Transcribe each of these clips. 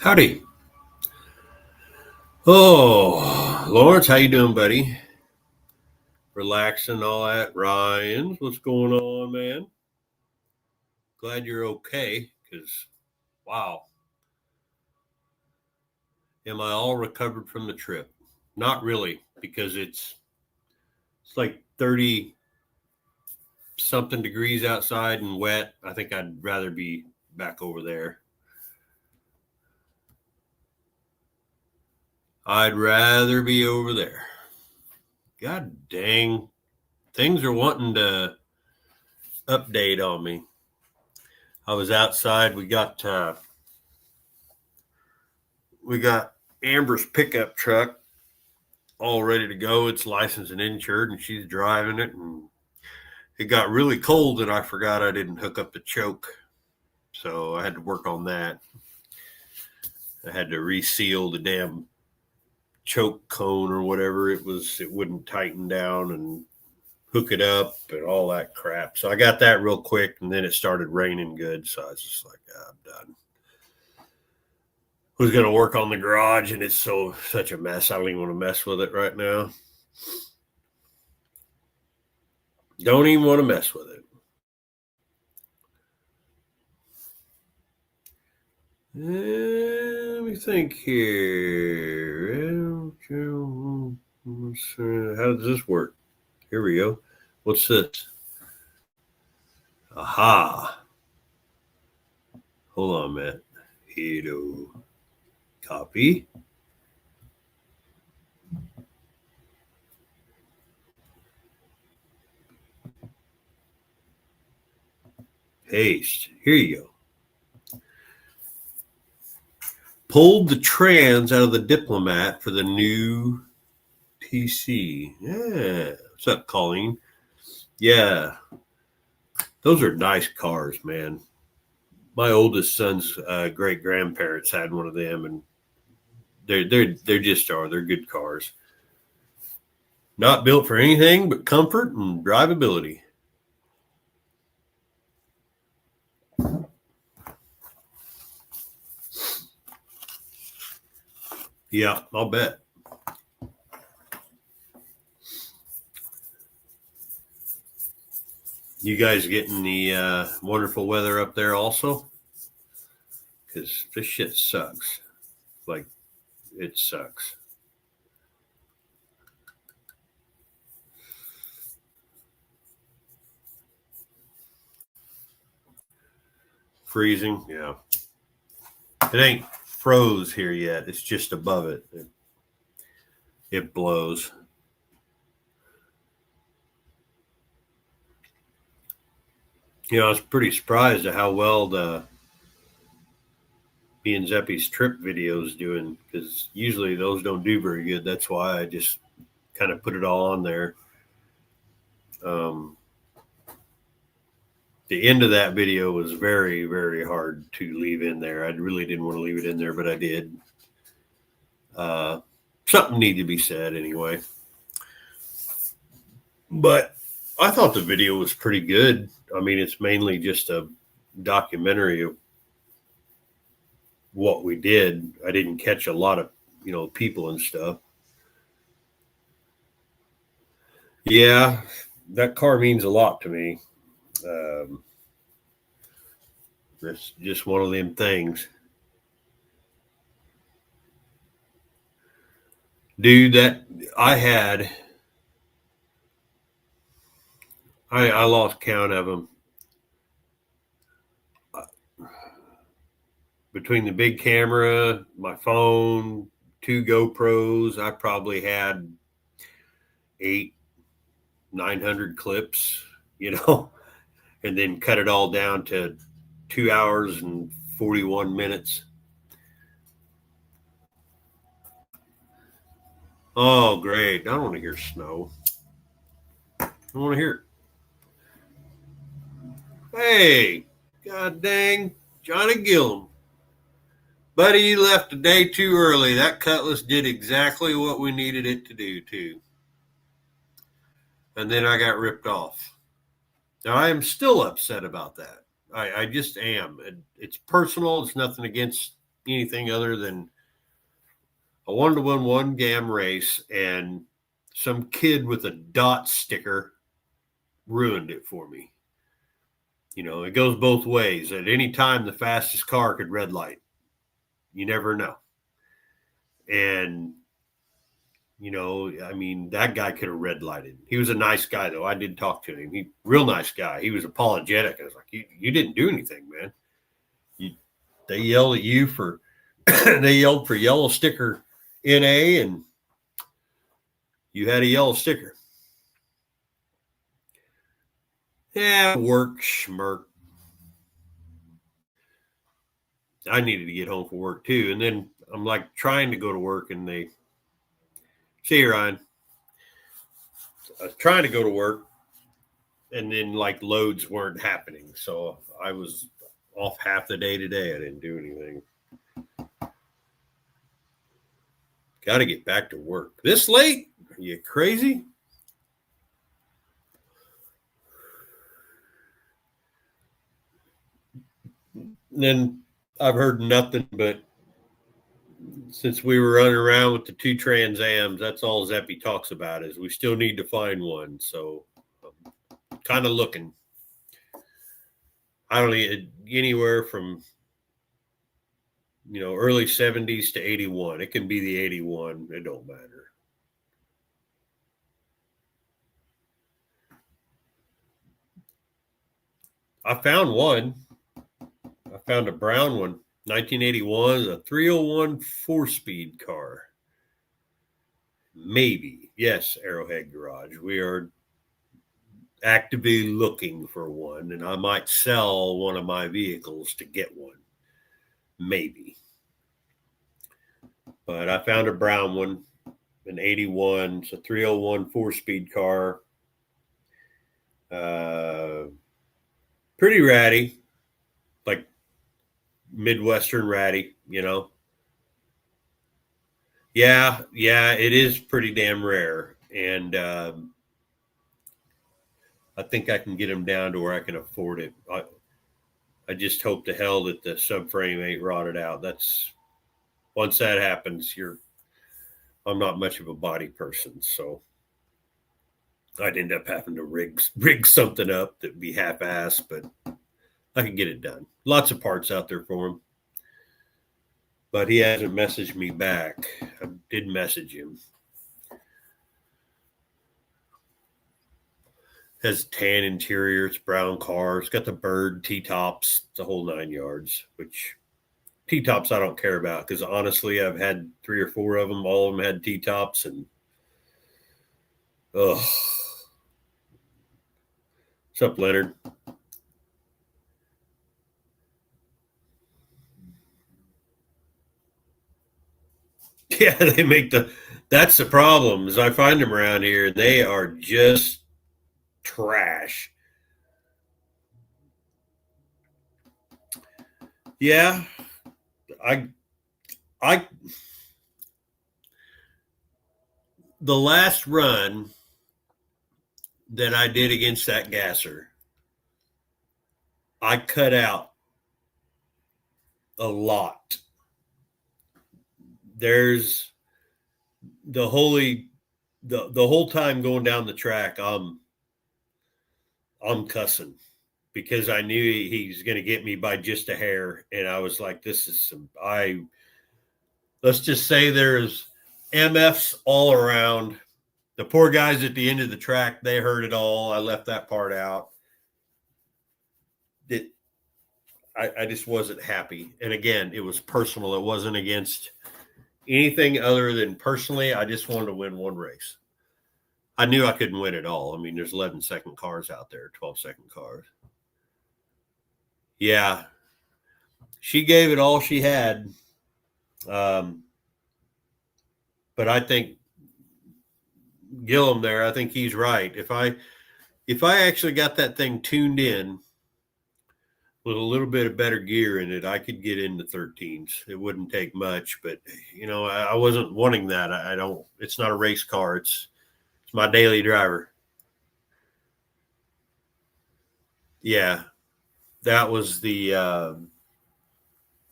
Howdy. Oh, Lawrence, how you doing, buddy? Relaxing, all that. Ryan, what's going on, man? Glad you're okay. Because, wow, am I all recovered from the trip? Not really, because it's like 30 something degrees outside and wet. I think I'd rather be back over there. I'd rather be over there. God dang, things are wanting to update on me. I was outside. We got Amber's pickup truck all ready to go. It's licensed and insured, and she's driving it. And it got really cold, and I forgot I didn't hook up the choke, so I had to work on that. I had to reseal the damn choke cone or whatever it was. It wouldn't tighten down and hook it up and all that crap. So I got that real quick, and then it started raining good. So I was just like, I'm done. Was going to work on the garage, and it's such a mess. I don't even want to mess with it right now. Don't even want to mess with it. Let me think here. How does this work? Here we go. What's this? Aha. Hold on, Matt. Hello. Copy. Paste. Here you go. Pulled the trans out of the Diplomat for the new PC. Yeah. What's up, Colleen? Yeah. Those are nice cars, man. My oldest son's great grandparents had one of them, and they're just are. They're good cars. Not built for anything but comfort and drivability. Yeah, I'll bet. You guys getting the wonderful weather up there also? Because this shit sucks. Like, it sucks. Freezing, yeah. It ain't froze here yet. It's just above it. It blows. I was pretty surprised at how well the me and Zeppy's trip videos doing, because usually those don't do very good. That's why I just kind of put it all on there. The end of that video was very, very hard to leave in there. I really didn't want to leave it in there, but I did. Something needed to be said anyway. But I thought the video was pretty good. I mean, it's mainly just a documentary of what we did. I didn't catch a lot of, people and stuff. Yeah, that car means a lot to me. It's just one of them things. Dude, that I lost count of them. Between the big camera, my phone, 2 GoPros, I probably had 900 clips, and then cut it all down to 2 hours and 41 minutes. Oh, great. I don't want to hear snow. I don't want to hear it. Hey, god dang, Johnny Gillum. Buddy, you left a day too early. That Cutlass did exactly what we needed it to do, too. And then I got ripped off. Now, I am still upset about that. I just am. It's personal. It's nothing against anything other than I wanted to win one GAM race, and some kid with a dot sticker ruined it for me. It goes both ways. At any time, the fastest car could red light. You never know. And, that guy could have red lighted. He was a nice guy, though. I did talk to him. Real nice guy. He was apologetic. I was like, you didn't do anything, man. They yelled at you for, they yelled for yellow sticker NA, and you had a yellow sticker. Yeah, work, schmirk. I needed to get home from work too. And then I'm like trying to go to work, and they see you, Ryan. I was trying to go to work, and then like loads weren't happening. So I was off half the day today. I didn't do anything. Got to get back to work. This late? Are you crazy? And then I've heard nothing but since we were running around with the 2 Trans Ams, that's all Zeppy talks about is we still need to find one. So I'm kind of looking. I don't need anywhere from, early 70s to 81. It can be the 81. It don't matter. I found one. I found a brown one. 1981, a 301 4-speed car. Maybe. Yes, Arrowhead Garage. We are actively looking for one, and I might sell one of my vehicles to get one. Maybe. But I found a brown one, an 81. It's a 301 4-speed car. Pretty ratty. Like Midwestern ratty, Yeah, it is pretty damn rare. And I think I can get them down to where I can afford it. I just hope to hell that the subframe ain't rotted out. Once that happens, I'm not much of a body person, so I'd end up having to rig something up that'd be half-assed, but I can get it done. Lots of parts out there for him. But he hasn't messaged me back. I did message him. Has tan interior, it's brown car. It's got the bird T-tops, the whole 9 yards, which T-tops I don't care about because honestly, I've had 3 or 4 of them. All of them had T-tops, and ugh. What's up, Leonard? Yeah, that's the problem is I find them around here. They are just trash. Yeah, I the last run that I did against that gasser, I cut out a lot. There's the whole time going down the track, I'm cussing because I knew he's going to get me by just a hair, and I was like, "This is let's just say there's MFs all around." The poor guys at the end of the track, they heard it all. I left that part out. I just wasn't happy. And again, it was personal. It wasn't against anything other than personally, I just wanted to win one race. I knew I couldn't win it all. I mean, there's 11-second cars out there, 12-second cars. Yeah. She gave it all she had. But I think Gillum there, I think he's right. If I actually got that thing tuned in with a little bit of better gear in it, I could get into 13s. It wouldn't take much, but I wasn't wanting that. I don't. It's not a race car. It's my daily driver. Yeah, that was the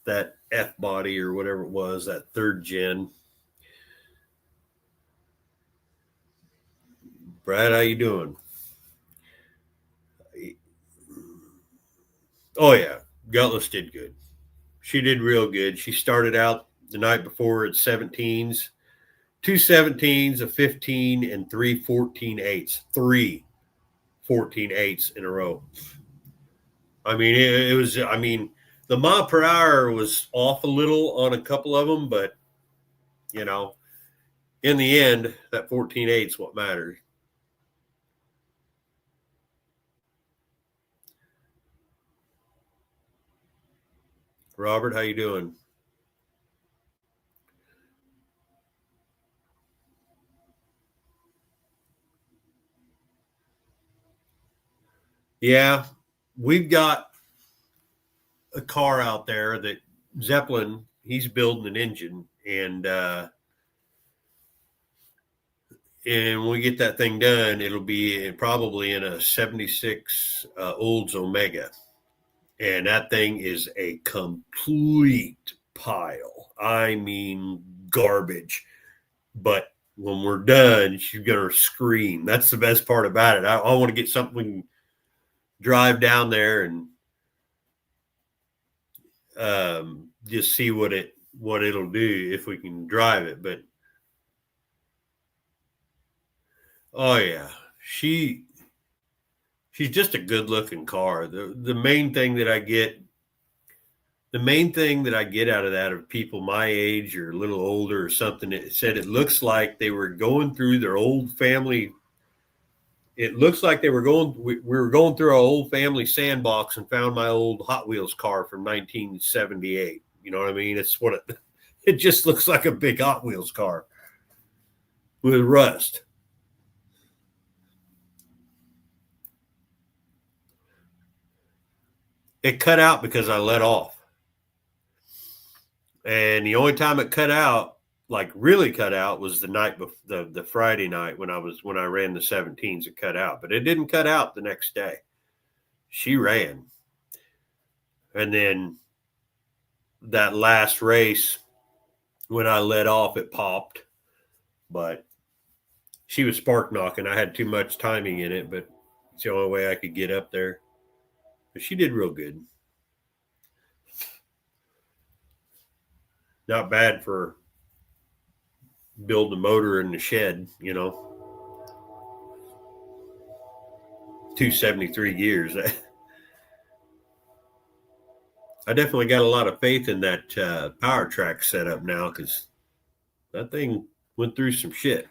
that F body or whatever it was, that third gen. Brad, how you doing? Oh yeah, Gutless did good. She did real good. She started out the night before at 17s, two 17s, a 15, and three 14.8s. Three 14.8s in a row. I mean, it was, I mean, the mile per hour was off a little on a couple of them, but, you know, in the end, that 14.8 is what matters. Robert, how you doing? Yeah, we've got a car out there that Zeppelin, he's building an engine, and when we get that thing done, it'll be probably in a 76 Olds Omega. And that thing is a complete pile. I mean, garbage. But when we're done, she's going to scream. That's the best part about it. I want to get something we can drive down there and just see what it'll do if we can drive it. But oh yeah, she's just a good looking car. The main thing that I get out of that of people my age or a little older or something, it said it looks like they were going through their old family. It looks like they were we were going through our old family sandbox and found my old Hot Wheels car from 1978. You know what I mean? It's what it just looks like a big Hot Wheels car with rust. It cut out because I let off. And the only time it cut out, like really cut out, was the night before the Friday night when I ran the 17s. It cut out, but it didn't cut out the next day. She ran, and then that last race when I let off, it popped. But she was spark knocking. I had too much timing in it, but it's the only way I could get up there. But she did real good. Not bad for building a motor in the shed, 273 gears. I definitely got a lot of faith in that power track setup now because that thing went through some shit.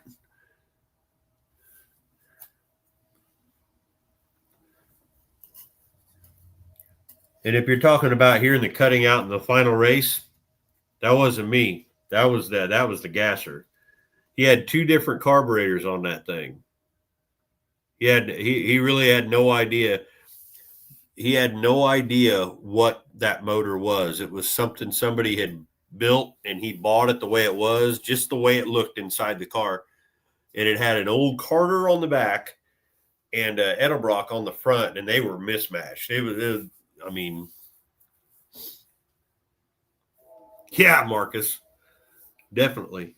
And if you're talking about hearing the cutting out in the final race, that wasn't me. That was the gasser. He had two different carburetors on that thing. He really had no idea. He had no idea what that motor was. It was something somebody had built and he bought it the way it was, just the way it looked inside the car. And it had an old Carter on the back and Edelbrock on the front, and they were mismatched. I mean, yeah, Marcus, definitely.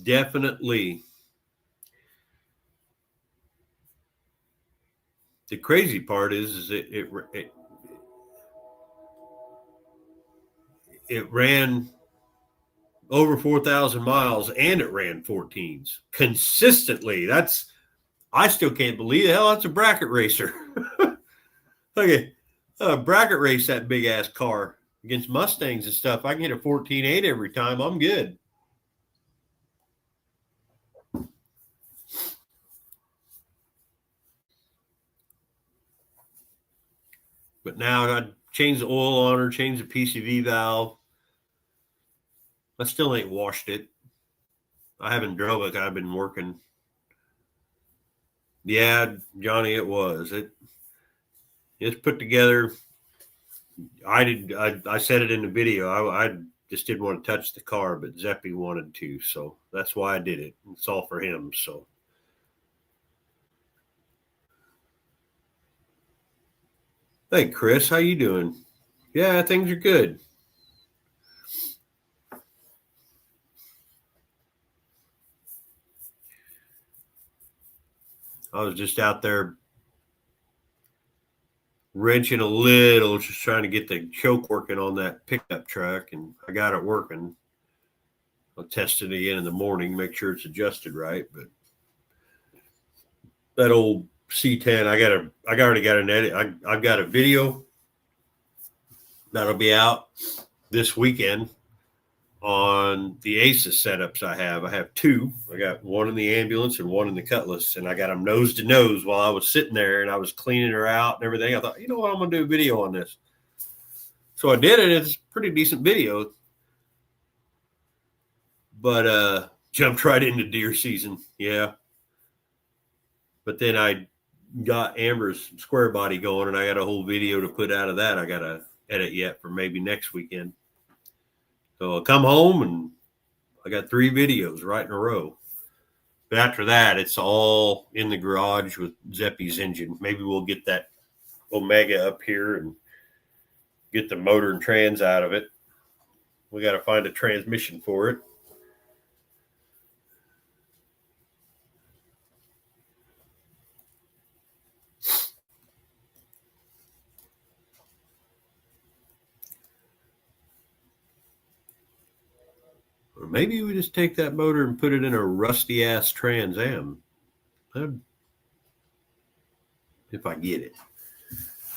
Definitely. The crazy part is it ran over 4,000 miles and it ran 14s consistently. I still can't believe it. Hell, that's a bracket racer. Okay, bracket race that big ass car against Mustangs and stuff. I can hit a 14.8 every time. I'm good. But now I changed the oil on her, changed the PCV valve. I still ain't washed it. I haven't drove it. I've been working. Yeah, Johnny, it was. It's put together. I said it in the video. I just didn't want to touch the car, but Zeppy wanted to, so that's why I did it. It's all for him. So, hey, Chris, how you doing? Yeah, things are good. I was just out there wrenching a little, just trying to get the choke working on that pickup truck, and I got it working. I'll test it again in the morning, make sure it's adjusted right. But that old C10, I already got an edit. I've got a video that'll be out this weekend on the Aces setups I have. I have two. I got one in the ambulance and one in the Cutlass, and I got them nose to nose while I was sitting there and I was cleaning her out and everything. I thought, you know what, I'm going to do a video on this. So I did it. It's a pretty decent video. But jumped right into deer season. Yeah. But then I got Amber's square body going, and I got a whole video to put out of that. I got to edit yet for maybe next weekend. So I'll come home and I got 3 videos right in a row. But after that, it's all in the garage with Zeppy's engine. Maybe we'll get that Omega up here and get the motor and trans out of it. We got to find a transmission for it. Or maybe we just take that motor and put it in a rusty ass Trans Am. If I get it.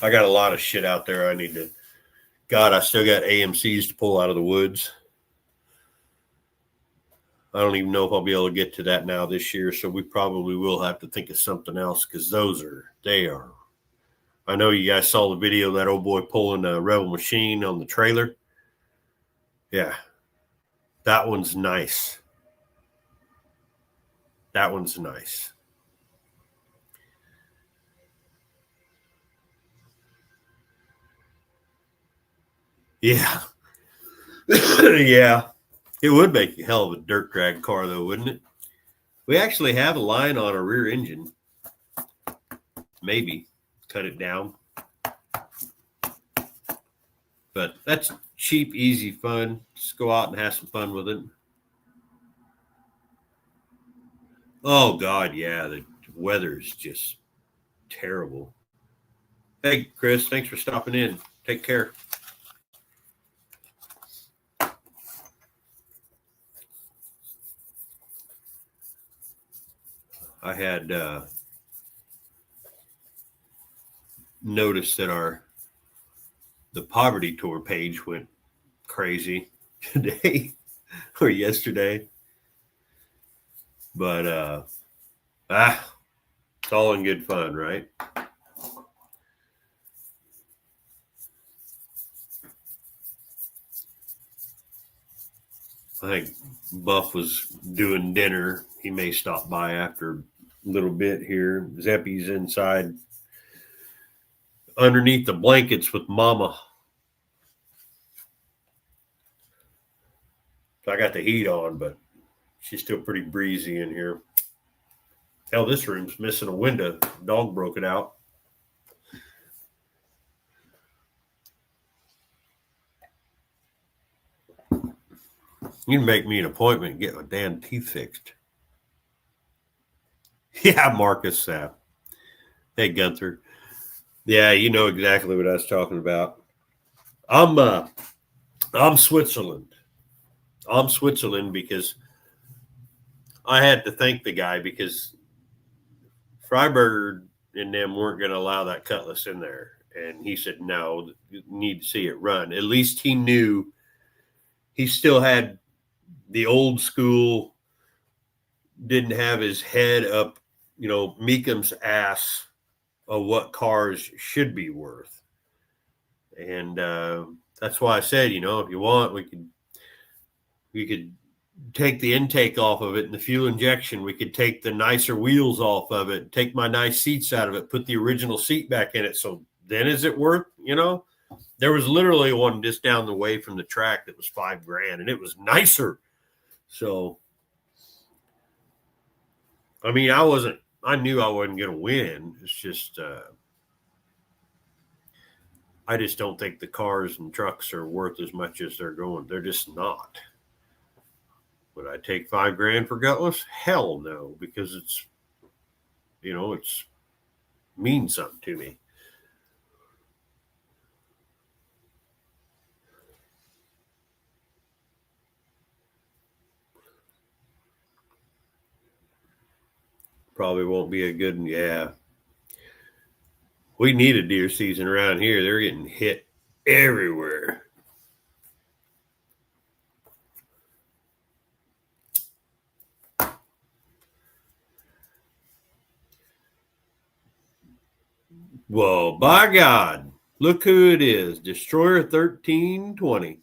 I got a lot of shit out there I need to. God, I still got AMCs to pull out of the woods. I don't even know if I'll be able to get to that now this year, so we probably will have to think of something else because they are. I know you guys saw the video of that old boy pulling a Rebel Machine on the trailer. Yeah, that one's nice. That one's nice. Yeah. Yeah. It would make a hell of a dirt drag car, though, wouldn't it? We actually have a line on a rear engine. Maybe cut it down. But that's cheap, easy fun. Just go out and have some fun with it. Oh, God, yeah. The weather's just terrible. Hey, Chris, thanks for stopping in. Take care. I had noticed that the Poverty Tour page went crazy today or yesterday. But it's all in good fun, right? I think Buff was doing dinner. He may stop by after a little bit here. Zeppy's inside underneath the blankets with Mama. I got the heat on, but she's still pretty breezy in here. Hell, this room's missing a window. Dog broke it out. You can make me an appointment and get my damn teeth fixed. Yeah, Marcus. Hey, Gunther. Yeah, you know exactly what I was talking about. I'm Switzerland. I'm Switzerland because I had to thank the guy because Freiberger and them weren't going to allow that Cutlass in there. And he said, no, you need to see it run. At least he knew he still had the old school, didn't have his head up, Meekham's ass of what cars should be worth. And that's why I said, if you want, we could take the intake off of it and the fuel injection. We could take the nicer wheels off of it, take my nice seats out of it, put the original seat back in it. So then is it worth, There was literally one just down the way from the track that was $5,000 and it was nicer. So, I mean, I knew I wasn't going to win. It's just, I just don't think the cars and trucks are worth as much as they're going. They're just not. Would I take $5,000 for Gutless? Hell no, because It's means something to me. Probably won't be a good one. Yeah. We need a deer season around here. They're getting hit everywhere. Well, by God, look who it is. Destroyer 1320.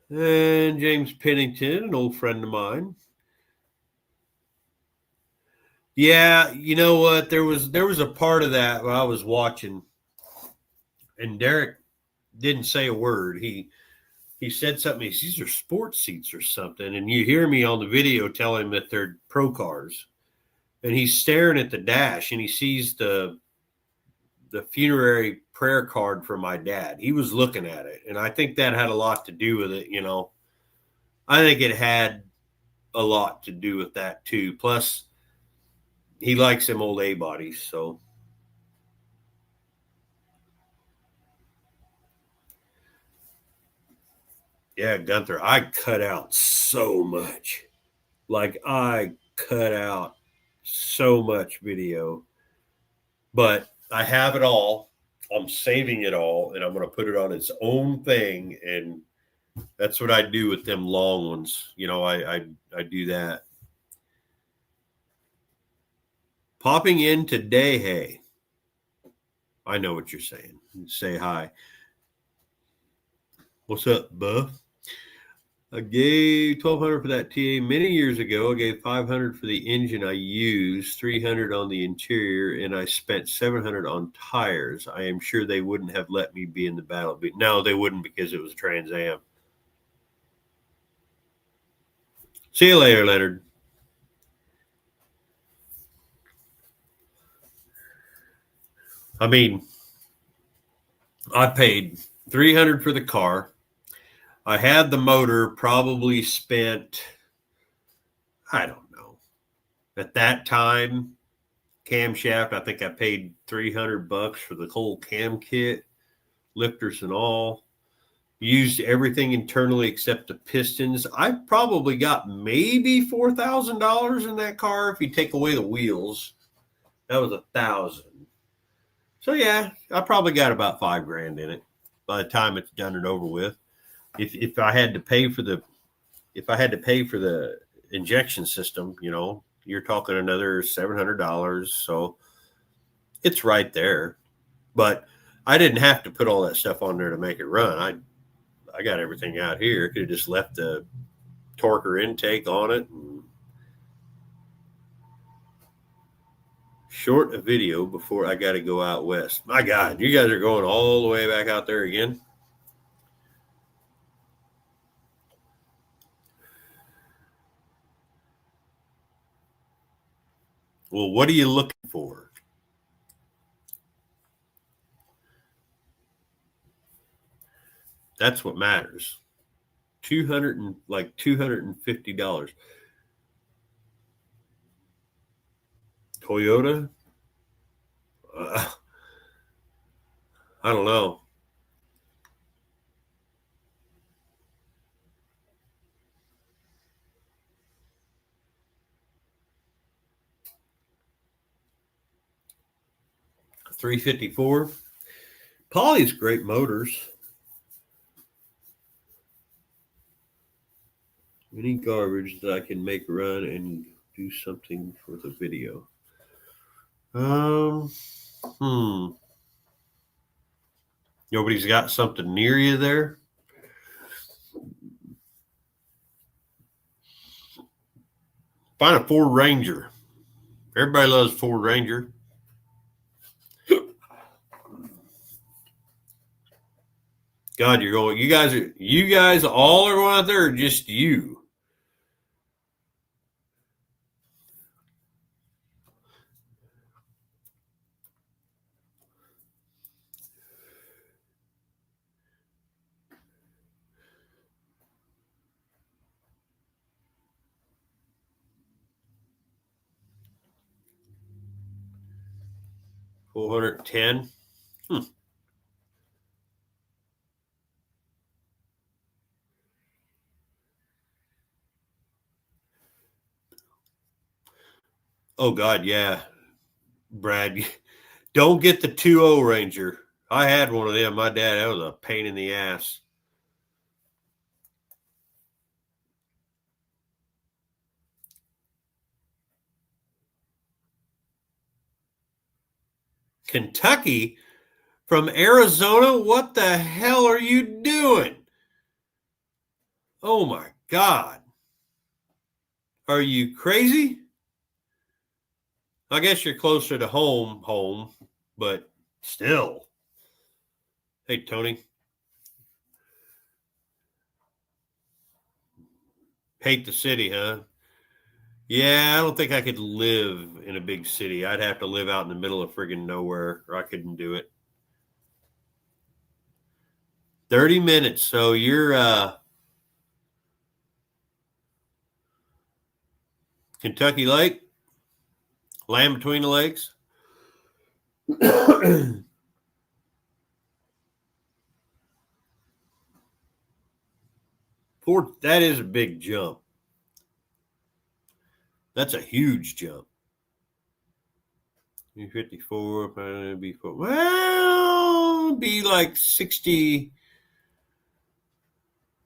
And James Pennington, an old friend of mine. Yeah, you know what? There was a part of that where I was watching, and Derek didn't say a word. He said something. These are sports seats or something, and you hear me on the video tell him that they're pro cars, and he's staring at the dash, and he sees the funerary prayer card for my dad. He was looking at it, and I think that had a lot to do with it. I think it had a lot to do with that too. Plus, he likes them old A bodies, so. Yeah, Gunther, I cut out so much. Like, I cut out so much video, but I have it all. I'm saving it all, and I'm going to put it on its own thing. And that's what I do with them long ones. I do that. Popping in today, hey, I know what you're saying. Say hi. What's up, Buff? I gave $1,200 for that TA many years ago. I gave $500 for the engine I used, $300 on the interior, and I spent $700 on tires. I am sure they wouldn't have let me be in the battle. But no, they wouldn't, because it was a Trans Am. See you later, Leonard. I mean, I paid $300 for the car. I had the motor, probably spent, I don't know, at that time, camshaft. I think I paid $300 for the whole cam kit, lifters and all. Used everything internally except the pistons. I probably got maybe $4,000 in that car if you take away the wheels. That was $1,000. So yeah, I probably got about $5,000 in it by the time it's done and over with. If I had to pay for the injection system, you're talking another $700. So it's right there. But I didn't have to put all that stuff on there to make it run. I got everything out here. Could have just left the torquer intake on it and short a video before I got to go out west. My God, you guys are going all the way back out there again. Well, what are you looking for? That's what matters. $250. Toyota? I don't know. $354. Poly's great motors. Any garbage that I can make run and do something for the video. Nobody's got something near you there? Find a Ford Ranger. Everybody loves Ford Ranger. God, you guys all are going out there, or just you? 410. Oh God, yeah, Brad. Don't get the 2.0 Ranger. I had one of them. My dad, that was a pain in the ass. Kentucky from Arizona? What the hell are you doing? Oh my God. Are you crazy? I guess you're closer to home, but still. Hey, Tony. Hate the city, huh? Yeah, I don't think I could live in a big city. I'd have to live out in the middle of friggin' nowhere, or I couldn't do it. 30 minutes. So you're Kentucky Lake, land between the lakes. That is a big jump. That's a huge jump. 54, before. Well, be like 60.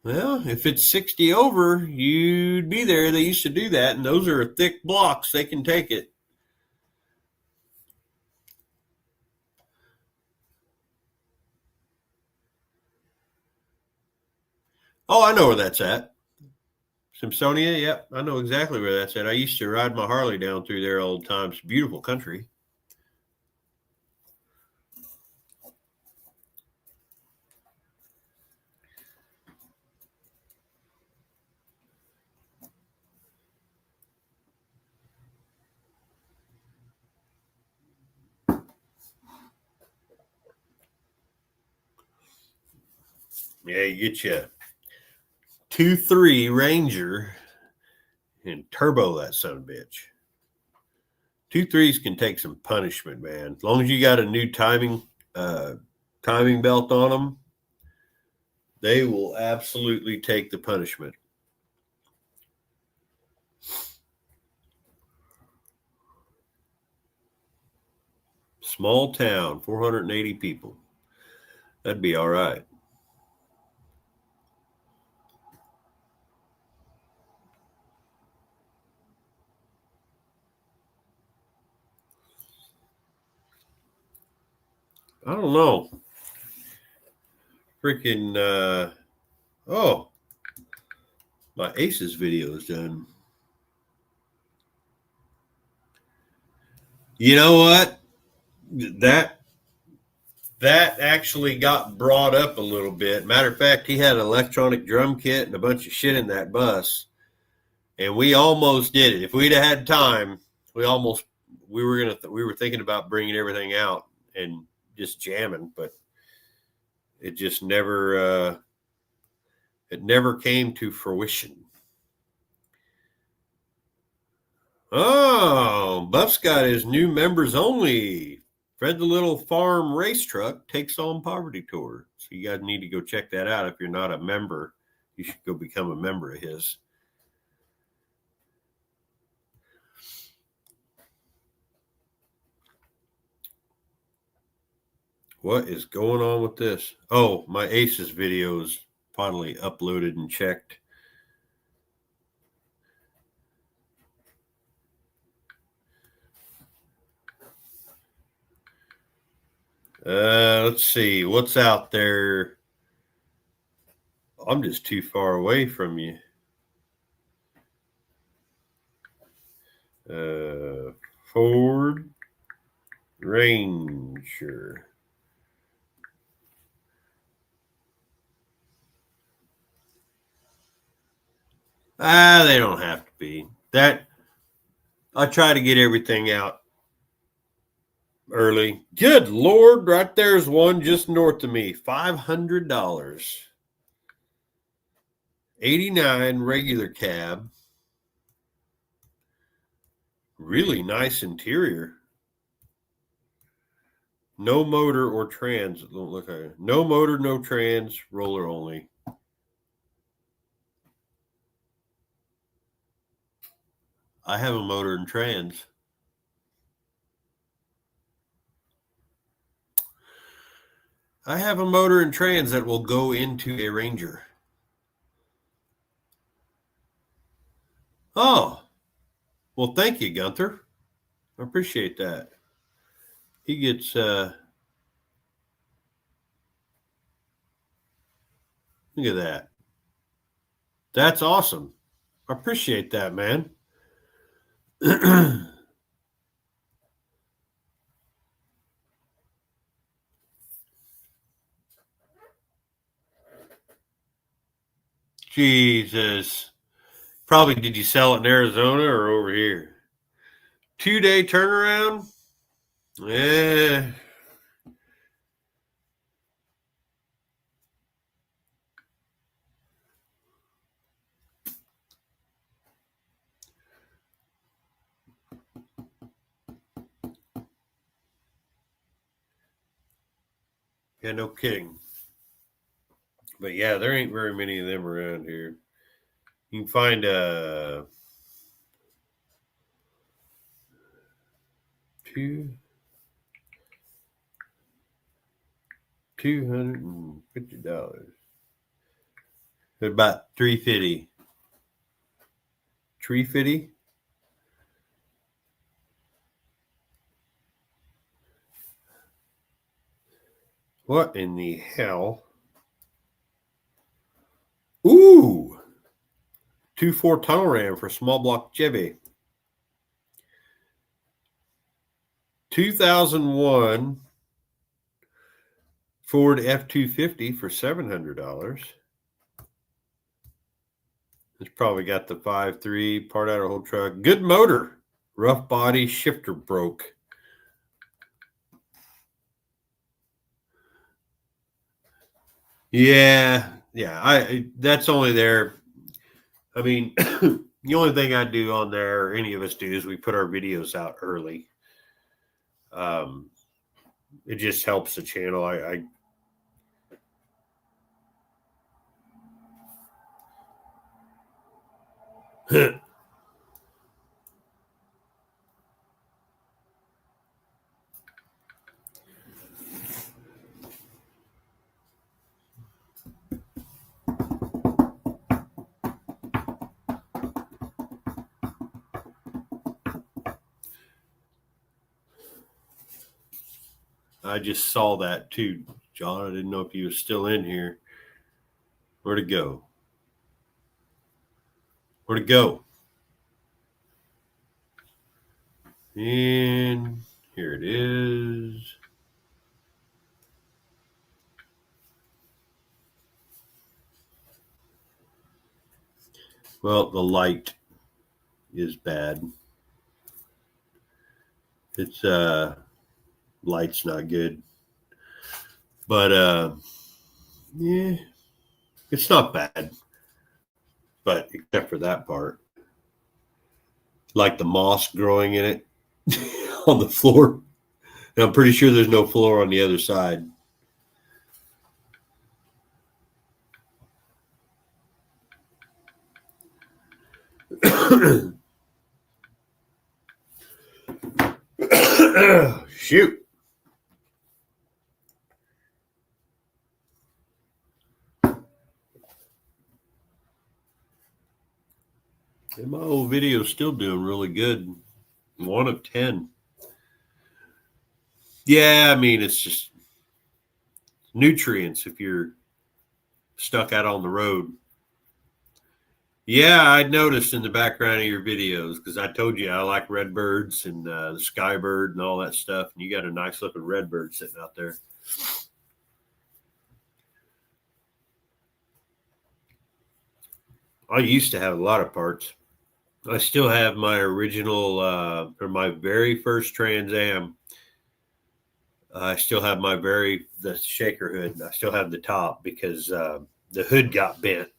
Well, if it's 60 over, you'd be there. They used to do that, and those are thick blocks. They can take it. Oh, I know where that's at. Simpsonia, yep. I know exactly where that's at. I used to ride my Harley down through there all the time. It's beautiful country. Yeah, you get you 2.3 Ranger and turbo that son of a bitch. 2.3s can take some punishment, man. As long as you got a new timing belt on them, they will absolutely take the punishment. Small town, 480 people. That'd be all right. I don't know. Freaking oh, my Aces video is done. You know what? That that actually got brought up a little bit. Matter of fact, he had an electronic drum kit and a bunch of shit in that bus, and we almost did it. If we'd have had time, we were thinking about bringing everything out and just jamming, but it just never came to fruition. Oh, Buff's got his new members only. Fred the Little Farm Race Truck takes on Poverty Tour. So you guys need to go check that out. If you're not a member, you should go become a member of his. What is going on with this? Oh, my Aces video is finally uploaded and checked. Let's see. What's out there? I'm just too far away from you. Ford Ranger. They don't have to be. That I try to get everything out early. Good Lord, right there's one just north of me. $500. 89 regular cab. Really nice interior. No motor or trans. Don't look like it. No motor, no trans, roller only. I have a motor and trans. I have a motor and trans that will go into a Ranger. Oh, well, thank you, Gunther. I appreciate that. He gets, look at that. That's awesome. I appreciate that, man. Jesus. Probably did you sell it in Arizona or over here? 2-day turnaround? Yeah. Yeah, no kidding. But yeah, there ain't very many of them around here. You can find $250. About 350. 350? What in the hell? Ooh, 2.4 tunnel ram for small block Chevy. 2001 Ford F-250 for $700. It's probably got the 5.3 part out of whole truck. Good motor. Rough body, shifter broke. Yeah. That's only there. I mean, the only thing I do on there, or any of us do, is we put our videos out early. It just helps the channel. I just saw that too, John. I didn't know if you was still in here. Where'd it go? Where'd it go? And here it is. Well, the light is bad. It's light's not good. But yeah, it's not bad. But except for that part. Like the moss growing in it on the floor. And I'm pretty sure there's no floor on the other side. Shoot. And my old video is still doing really good. 1 of 10. Yeah, I mean, it's just nutrients if you're stuck out on the road. Yeah, I noticed in the background of your videos because I told you I like redbirds and the skybird and all that stuff. And you got a nice looking redbird sitting out there. I used to have a lot of parts. I still have my original or my very first Trans Am. I still have the shaker hood. I still have the top because the hood got bent.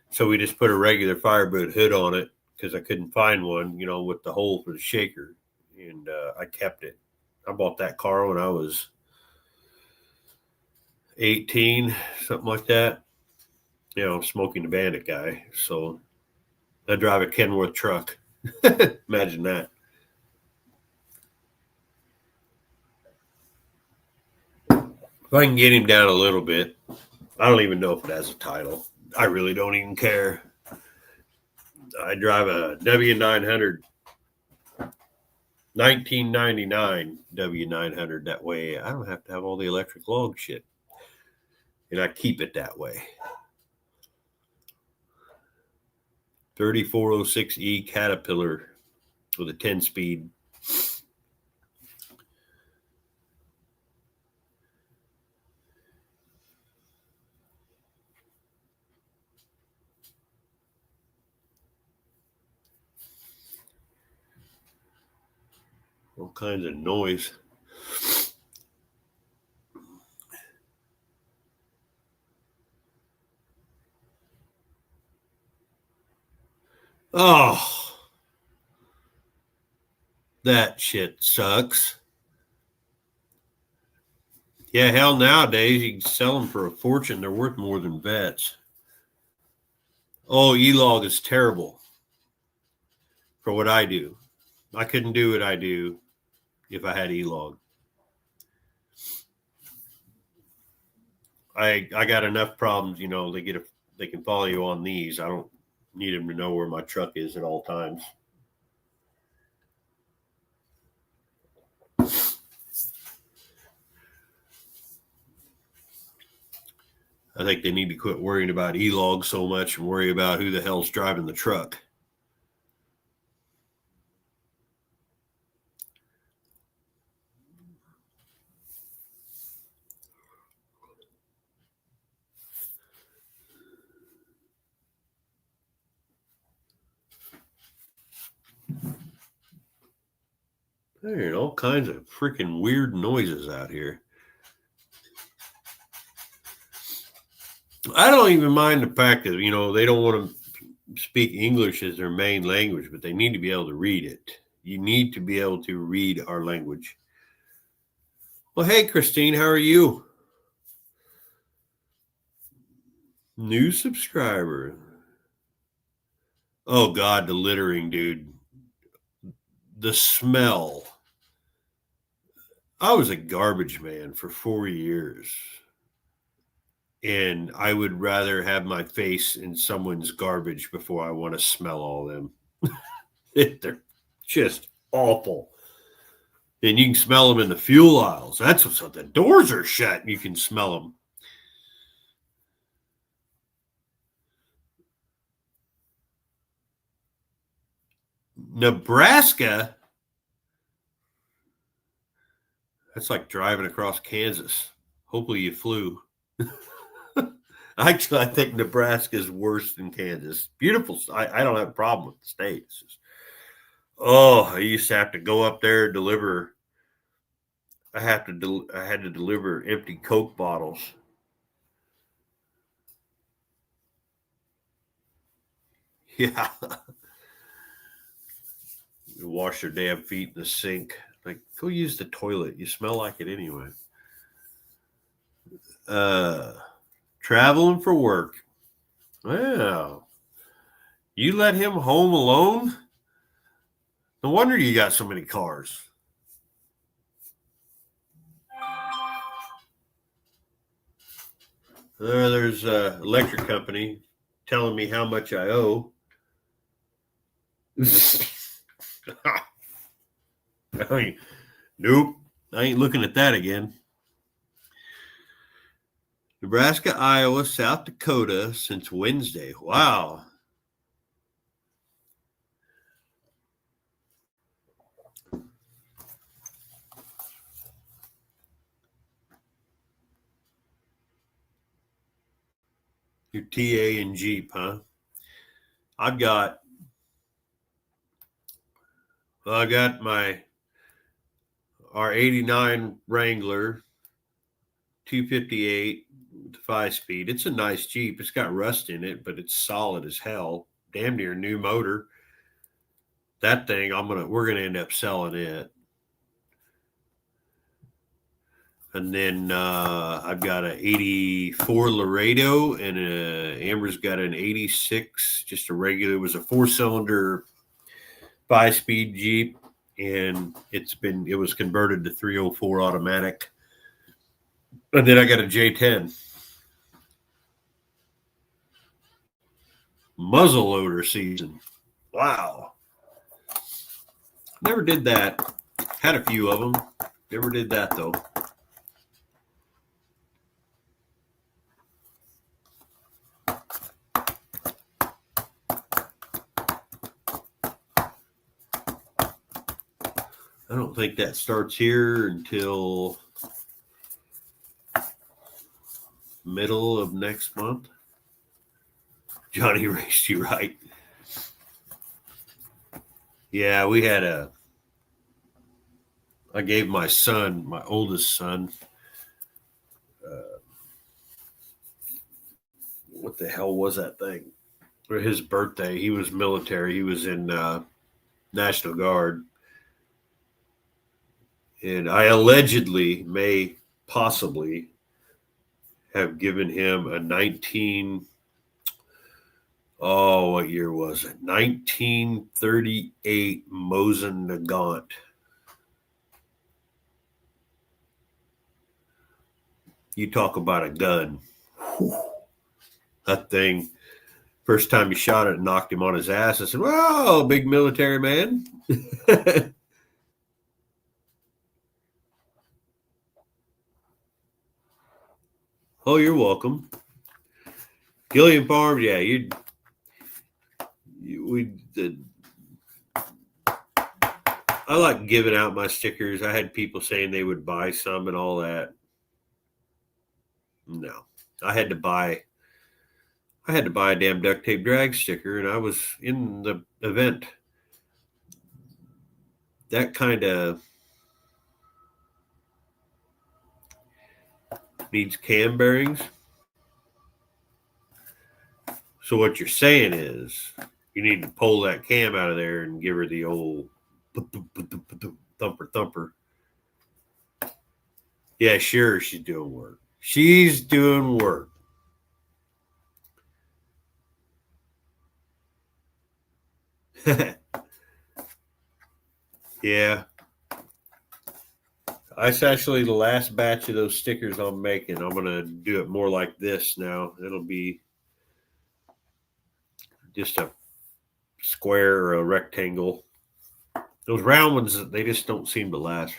So we just put a regular Firebird hood on it because I couldn't find one, with the hole for the shaker. And I kept it. I bought that car when I was 18, something like that. You know, Smoking the Bandit guy. So I drive a Kenworth truck. Imagine that. If I can get him down a little bit, I don't even know if it has a title. I really don't even care. I drive a W900, 1999 W900. That way I don't have to have all the electric log shit. And I keep it that way. 3406E Caterpillar with a 10-speed. All kinds of noise. Oh, that shit sucks. Yeah, hell, nowadays you can sell them for a fortune. They're worth more than vets. Oh, E-log is terrible for what I do. I couldn't do what I do if I had E-log. I got enough problems, you know. They can follow you on these. I don't need them to know where my truck is at all times. I think they need to quit worrying about E-log so much and worry about who the hell's driving the truck. There are all kinds of freaking weird noises out here. I don't even mind the fact that, you know, they don't want to speak English as their main language, but they need to be able to read it. You need to be able to read our language. Well, hey, Christine, how are you? New subscriber. Oh, God, the littering, dude. The smell. I was a garbage man for 4 years. And I would rather have my face in someone's garbage before I want to smell all them. They're just awful. And you can smell them in the fuel aisles. That's what's up. The doors are shut and you can smell them. Nebraska? That's like driving across Kansas. Hopefully you flew. Actually, I think Nebraska is worse than Kansas. Beautiful. I don't have a problem with the state. I used to have to go up there and deliver. I had to deliver empty Coke bottles. Yeah. You wash your damn feet in the sink. Like, go use the toilet. You smell like it anyway. Traveling for work. Well, you let him home alone? No wonder you got so many cars. There's an electric company telling me how much I owe. Nope. I ain't looking at that again. Nebraska, Iowa, South Dakota since Wednesday. Wow. Your TA and Jeep, huh? I got our 89 Wrangler 258 5-speed. It's a nice Jeep. It's got rust in it, but it's solid as hell. Damn near new motor. That thing, we're gonna end up selling it. And then I've got an 84 Laredo, and Amber's got an 86, just a regular. It was a 4-cylinder 5-speed Jeep, and it was converted to 304 automatic. And then I got a J10. Muzzle loader season. Wow. Never did that. Had a few of them. Never did that, though. I don't think that starts here until middle of next month. Johnny raced you right. Yeah, I gave my son, my oldest son, what the hell was that thing? For his birthday, he was military. He was in National Guard. And I allegedly may possibly have given him a what year was it? 1938 Mosin Nagant. You talk about a gun. Whew. That thing, first time he shot it, knocked him on his ass. I said, "Wow, big military man." Oh, you're welcome. Gilliam Farms, yeah, I like giving out my stickers. I had people saying they would buy some and all that. No, I had to buy a damn duct tape drag sticker, and I was in the event. That kind of needs cam bearings. So what you're saying is you need to pull that cam out of there and give her the old thumper. Yeah, sure, she's doing work. She's doing work. Yeah. That's actually the last batch of those stickers I'm making. I'm going to do it more like this now. It'll be just a square or a rectangle. Those round ones, they just don't seem to last.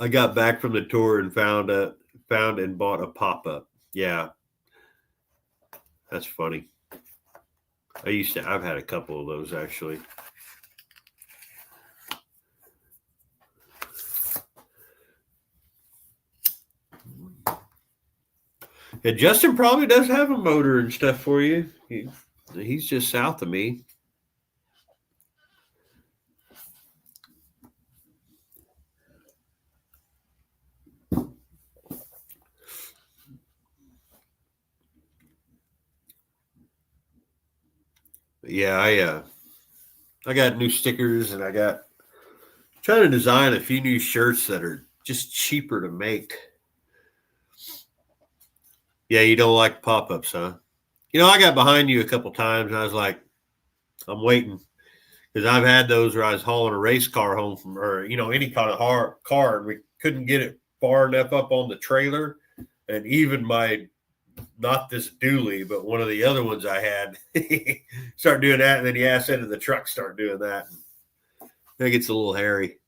I got back from the tour and found and bought a pop-up. Yeah. That's funny. I've had a couple of those actually. Yeah, Justin probably does have a motor and stuff for you. He's just south of me. Yeah, I got new stickers, and I got trying to design a few new shirts that are just cheaper to make. Yeah, you don't like pop-ups, huh? I got behind you a couple times, and I was like, I'm waiting, because I've had those where I was hauling a race car home from, or any kind of car, and we couldn't get it far enough up on the trailer, and even not this dually, but one of the other ones I had, start doing that, and then the ass end of the truck start doing that. That gets a little hairy.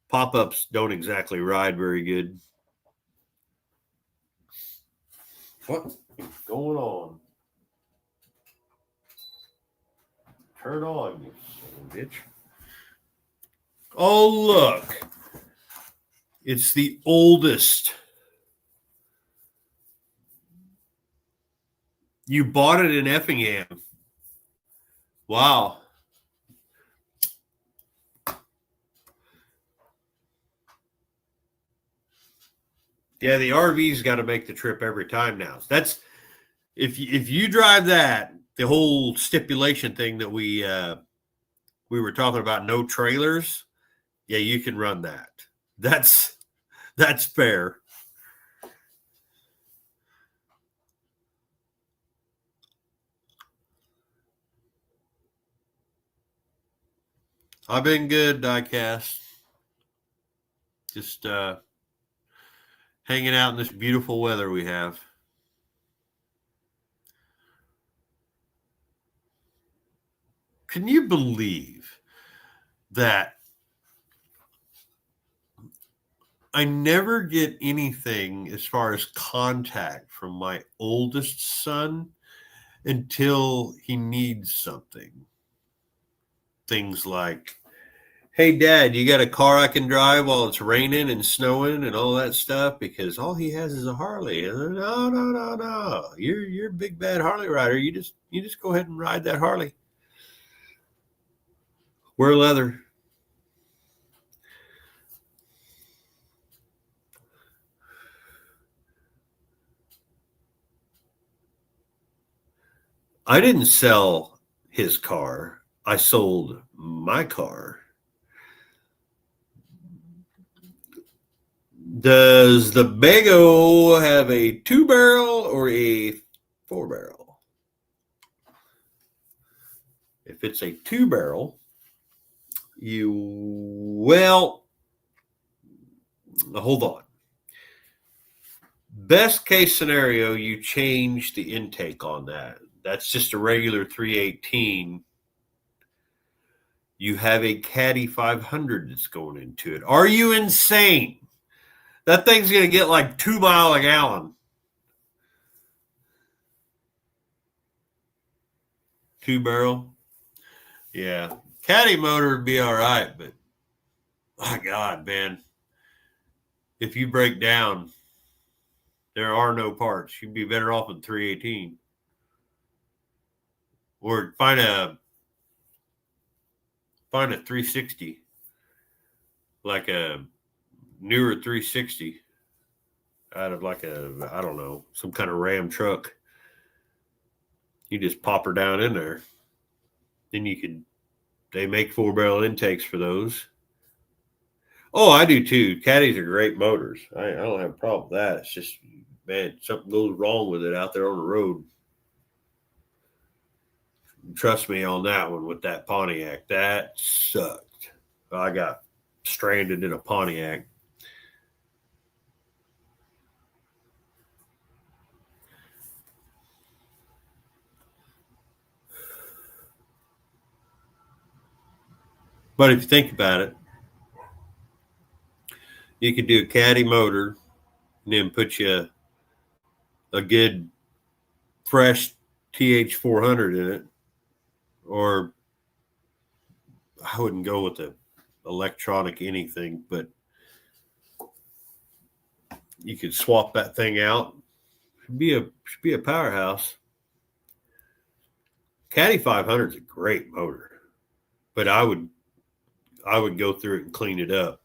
Pop-ups don't exactly ride very good. What is going on? Turn on, you son of a bitch. Oh, look. It's the oldest. You bought it in Effingham. Wow. Yeah, the RV's got to make the trip every time now. That's if you drive that, the whole stipulation thing that we were talking about, no trailers. Yeah, you can run that. That's fair. I've been good, diecast. Just hanging out in this beautiful weather we have. Can you believe that I never get anything as far as contact from my oldest son until he needs something? Things like, hey, Dad, you got a car I can drive while it's raining and snowing and all that stuff? Because all he has is a Harley. And no, no, no, no. You're a big bad Harley rider. You just go ahead and ride that Harley. Wear leather. I didn't sell his car. I sold my car. Does the Bago have a 2-barrel or a 4-barrel? If it's a 2-barrel, well, hold on. Best case scenario, you change the intake on that. That's just a regular 318. You have a Caddy 500 that's going into it. Are you insane? That thing's going to get like 2 miles a gallon. 2-barrel? Yeah. Caddy motor would be all right, but my God, man. If you break down, there are no parts. You'd be better off with 318. Or find a 360, like a newer 360 out of like I don't know, some kind of Ram truck. You just pop her down in there. Then they make 4-barrel intakes for those. Oh, I do too. Caddies are great motors. I don't have a problem with that. It's just, man, something goes wrong with it out there on the road. Trust me on that one with that Pontiac. That sucked. I got stranded in a Pontiac. But if you think about it, you could do a Caddy motor and then put you a good fresh TH400 in it. Or I wouldn't go with the electronic anything, but you could swap that thing out. Should be a powerhouse. Caddy 500 is a great motor, but I would go through it and clean it up.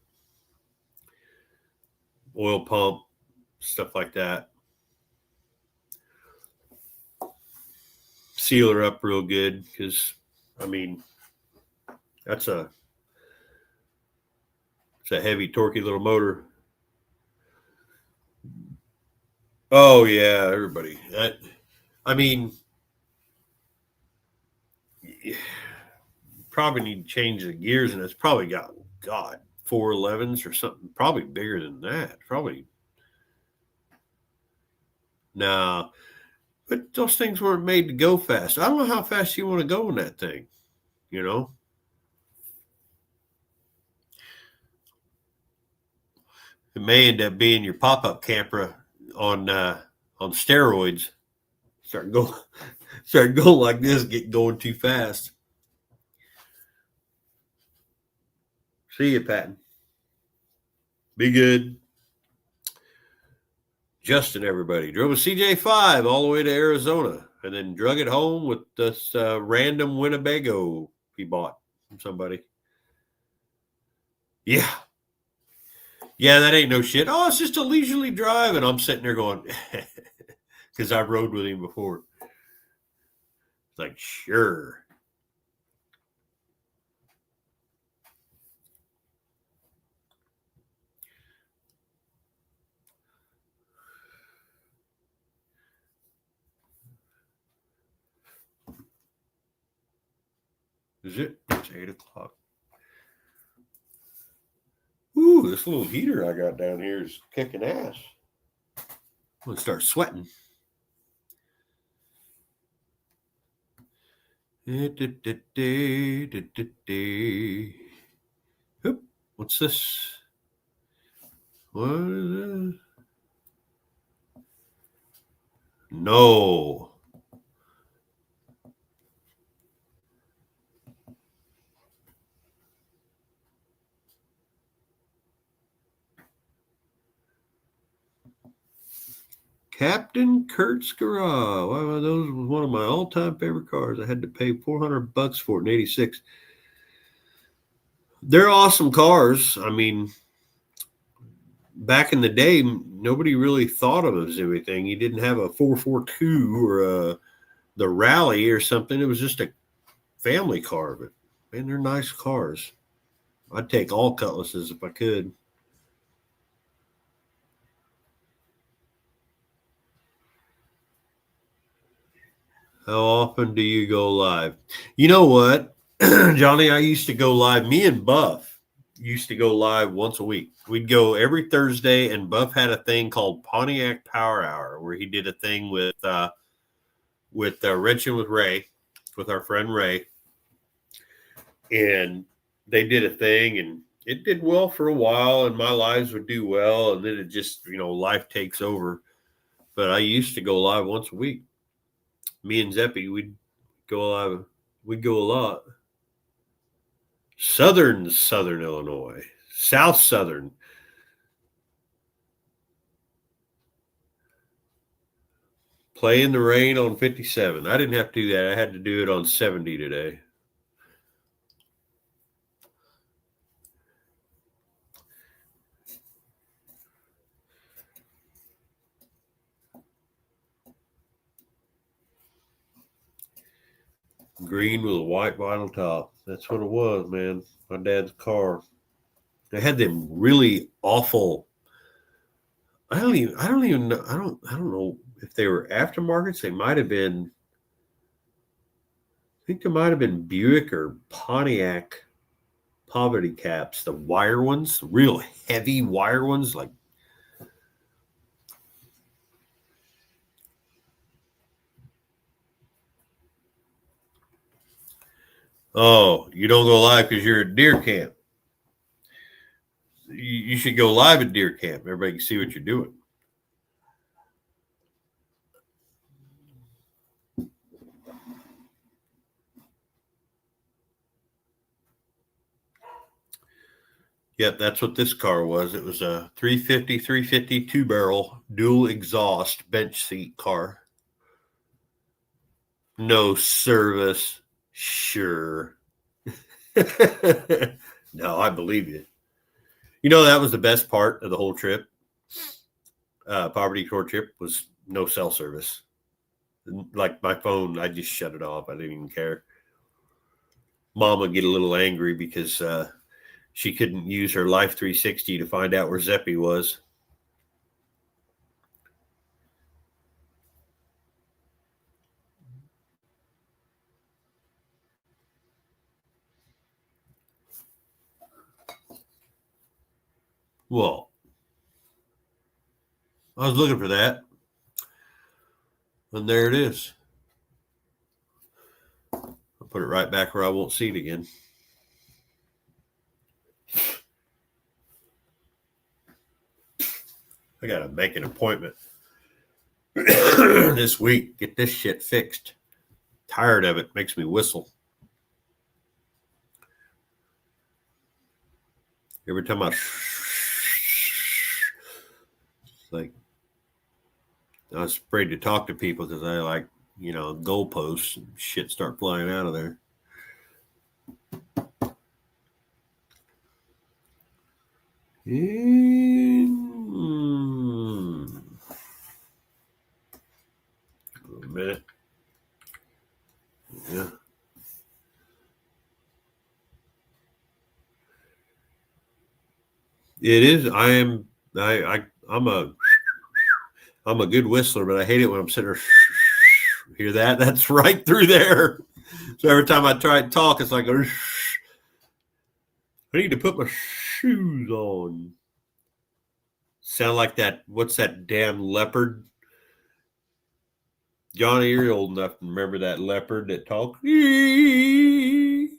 Oil pump, stuff like that. Seal her up real good because, I mean, it's a heavy, torquey little motor. Oh yeah, everybody. I mean, probably need to change the gears, and it's probably got 411s or something, probably bigger than that. Probably. No, but those things weren't made to go fast. I don't know how fast you want to go in that thing. You know, it may end up being your pop-up camper on steroids. Start going like this, get going too fast. See you, Patton. Be good. Justin, everybody drove a CJ5 all the way to Arizona and then drug it home with this random Winnebago he bought from somebody. Yeah. Yeah, that ain't no shit. Oh, it's just a leisurely drive. And I'm sitting there going, because I've rode with him before. It's like, sure. Is it? It's 8 o'clock. Ooh, this little heater I got down here is kicking ass. I'm going to start sweating. Oop, what's this? What is this? No. Captain Kurt's Garage. Wow, those was one of my all-time favorite cars. I had to pay $400 for it in '86. They're awesome cars. I mean, back in the day, nobody really thought of it as anything. You didn't have a 442 or the Rally or something. It was just a family car, but man, they're nice cars. I'd take all Cutlasses if I could. How often do you go live? You know what, Johnny? I used to go live. Me and Buff used to go live once a week. We'd go every Thursday, and Buff had a thing called Pontiac Power Hour, where he did a thing with Wrenching with Ray, with our friend Ray, and they did a thing, and it did well for a while, and my lives would do well, and then it just life takes over. But I used to go live once a week. Me and Zeppy, we'd go live. We'd go a lot. Southern Illinois, South Southern. Play in the rain on 57. I didn't have to do that. I had to do it on 70 today. Green with a white vinyl top. That's what it was, man. My dad's car. They had them really awful. I don't even know. I don't know if they were aftermarkets. They might have been. I think there might have been Buick or Pontiac poverty caps, the wire ones, the real heavy wire ones, like. Oh, you don't go live because you're at deer camp. You should go live at deer camp. Everybody can see what you're doing. Yep, that's what this car was. It was a 350 two-barrel dual exhaust bench seat car. No service. Sure. No, I believe you. That was the best part of the whole trip. Poverty tour trip was no cell service. Like my phone, I just shut it off. I didn't even care. Mom would get a little angry because she couldn't use her Life 360 to find out where Zeppy was. Well, I was looking for that. And there it is. I'll put it right back where I won't see it again. I got to make an appointment this week. Get this shit fixed. Tired of it. Makes me whistle. Every time I like, I was afraid to talk to people because I goalposts and shit start flying out of there. Yeah. minute. Yeah. It is. I'm a good whistler, but I hate it when I'm sitting there. Hear that? That's right through there. So every time I try to talk, it's like I need to put my shoes on. Sound like that. What's that damn leopard? Johnny, you're old enough to remember that leopard that talked. Did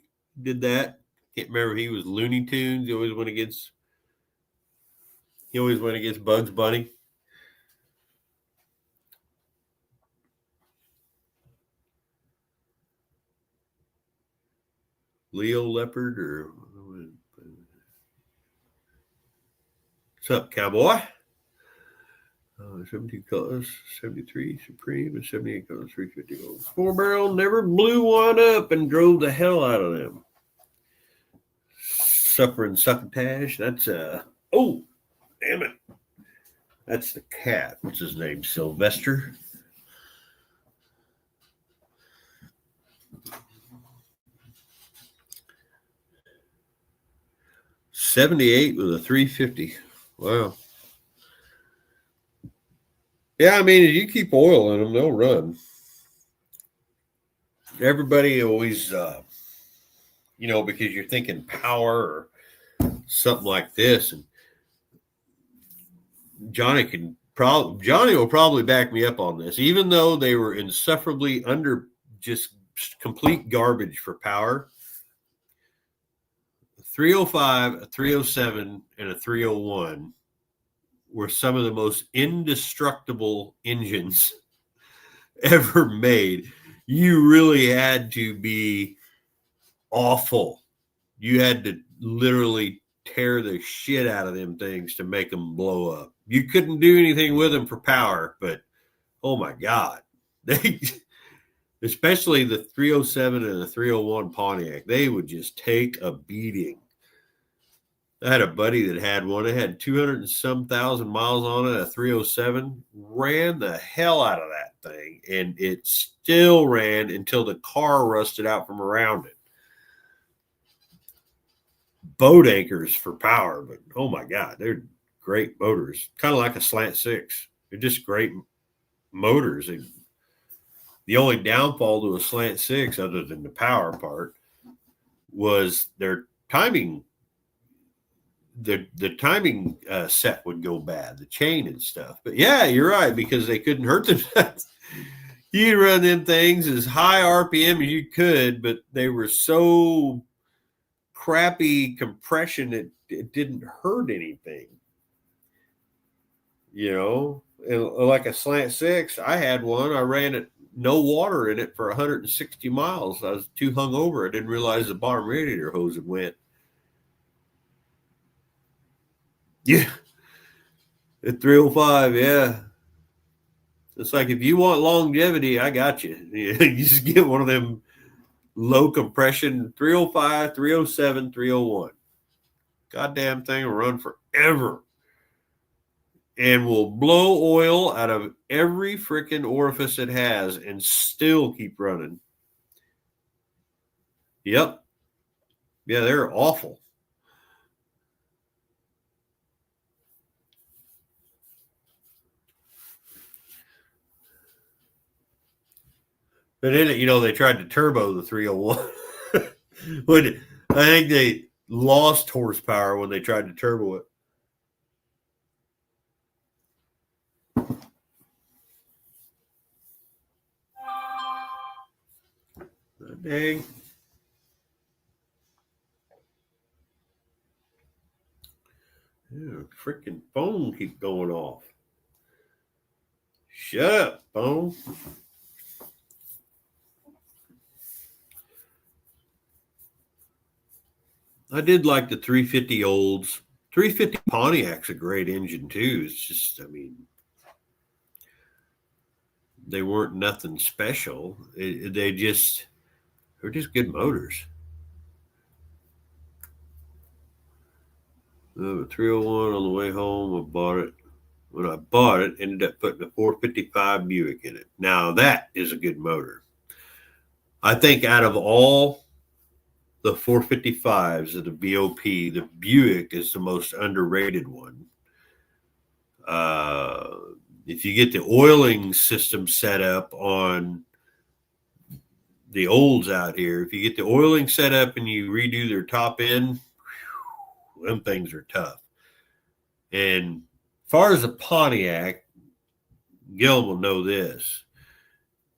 that. Can't remember. He was Looney Tunes. He always went against Bugs Bunny. Leo Leopard or what's up, cowboy? 72 colors, 73 Supreme, and 78 colors, 350 gold. 4-barrel never blew one up and drove the hell out of them. Suffering succotash. That's oh, damn it. That's the cat. What's his name? Sylvester. $78 with a 350. Wow. Yeah, I mean, if you keep oil in them, they'll run. Everybody always, because you're thinking power or something like this, and Johnny will probably back me up on this, even though they were insufferably under just complete garbage for power. 305, a 307, and a 301 were some of the most indestructible engines ever made. You really had to be awful. You had to literally tear the shit out of them things to make them blow up. You couldn't do anything with them for power, but oh my God. They, especially the 307 and the 301 Pontiac, they would just take a beating. I had a buddy that had one. It had 200 and some thousand miles on it, a 307. Ran the hell out of that thing, and it still ran until the car rusted out from around it. Boat anchors for power, but oh my God, they're great motors. Kind of like a slant six. They're just great motors. The only downfall to a slant six, other than the power part, was their timing. The timing set would go bad, the chain and stuff. But yeah, you're right, because they couldn't hurt themselves. You run them things as high RPM as you could, but they were so crappy compression it didn't hurt anything. And like a slant six, I had one. I ran it, no water in it for 160 miles. I was too hungover. I didn't realize the bottom radiator hose had went. Yeah. At 305, yeah. It's like, if you want longevity, I got you. You just get one of them low compression 305, 307, 301. Goddamn thing will run forever. And will blow oil out of every freaking orifice it has and still keep running. Yep. Yeah, they're awful. But in it, they tried to turbo the 301. I think they lost horsepower when they tried to turbo it. Dang. Yeah, freaking phone keep going off. Shut up, phone. I did like the 350 olds. 350 Pontiac's a great engine too. It's just, they weren't nothing special. They're just good motors. 301 on the way home. I bought it. when I bought it, ended up putting a 455 Buick in it. Now that is a good motor. I think out of all the 455s of the BOP, the Buick is the most underrated one. If you get the oiling system set up on the olds out here, if you get the oiling set up and you redo their top end, them things are tough. And as far as a Pontiac, Gil will know this.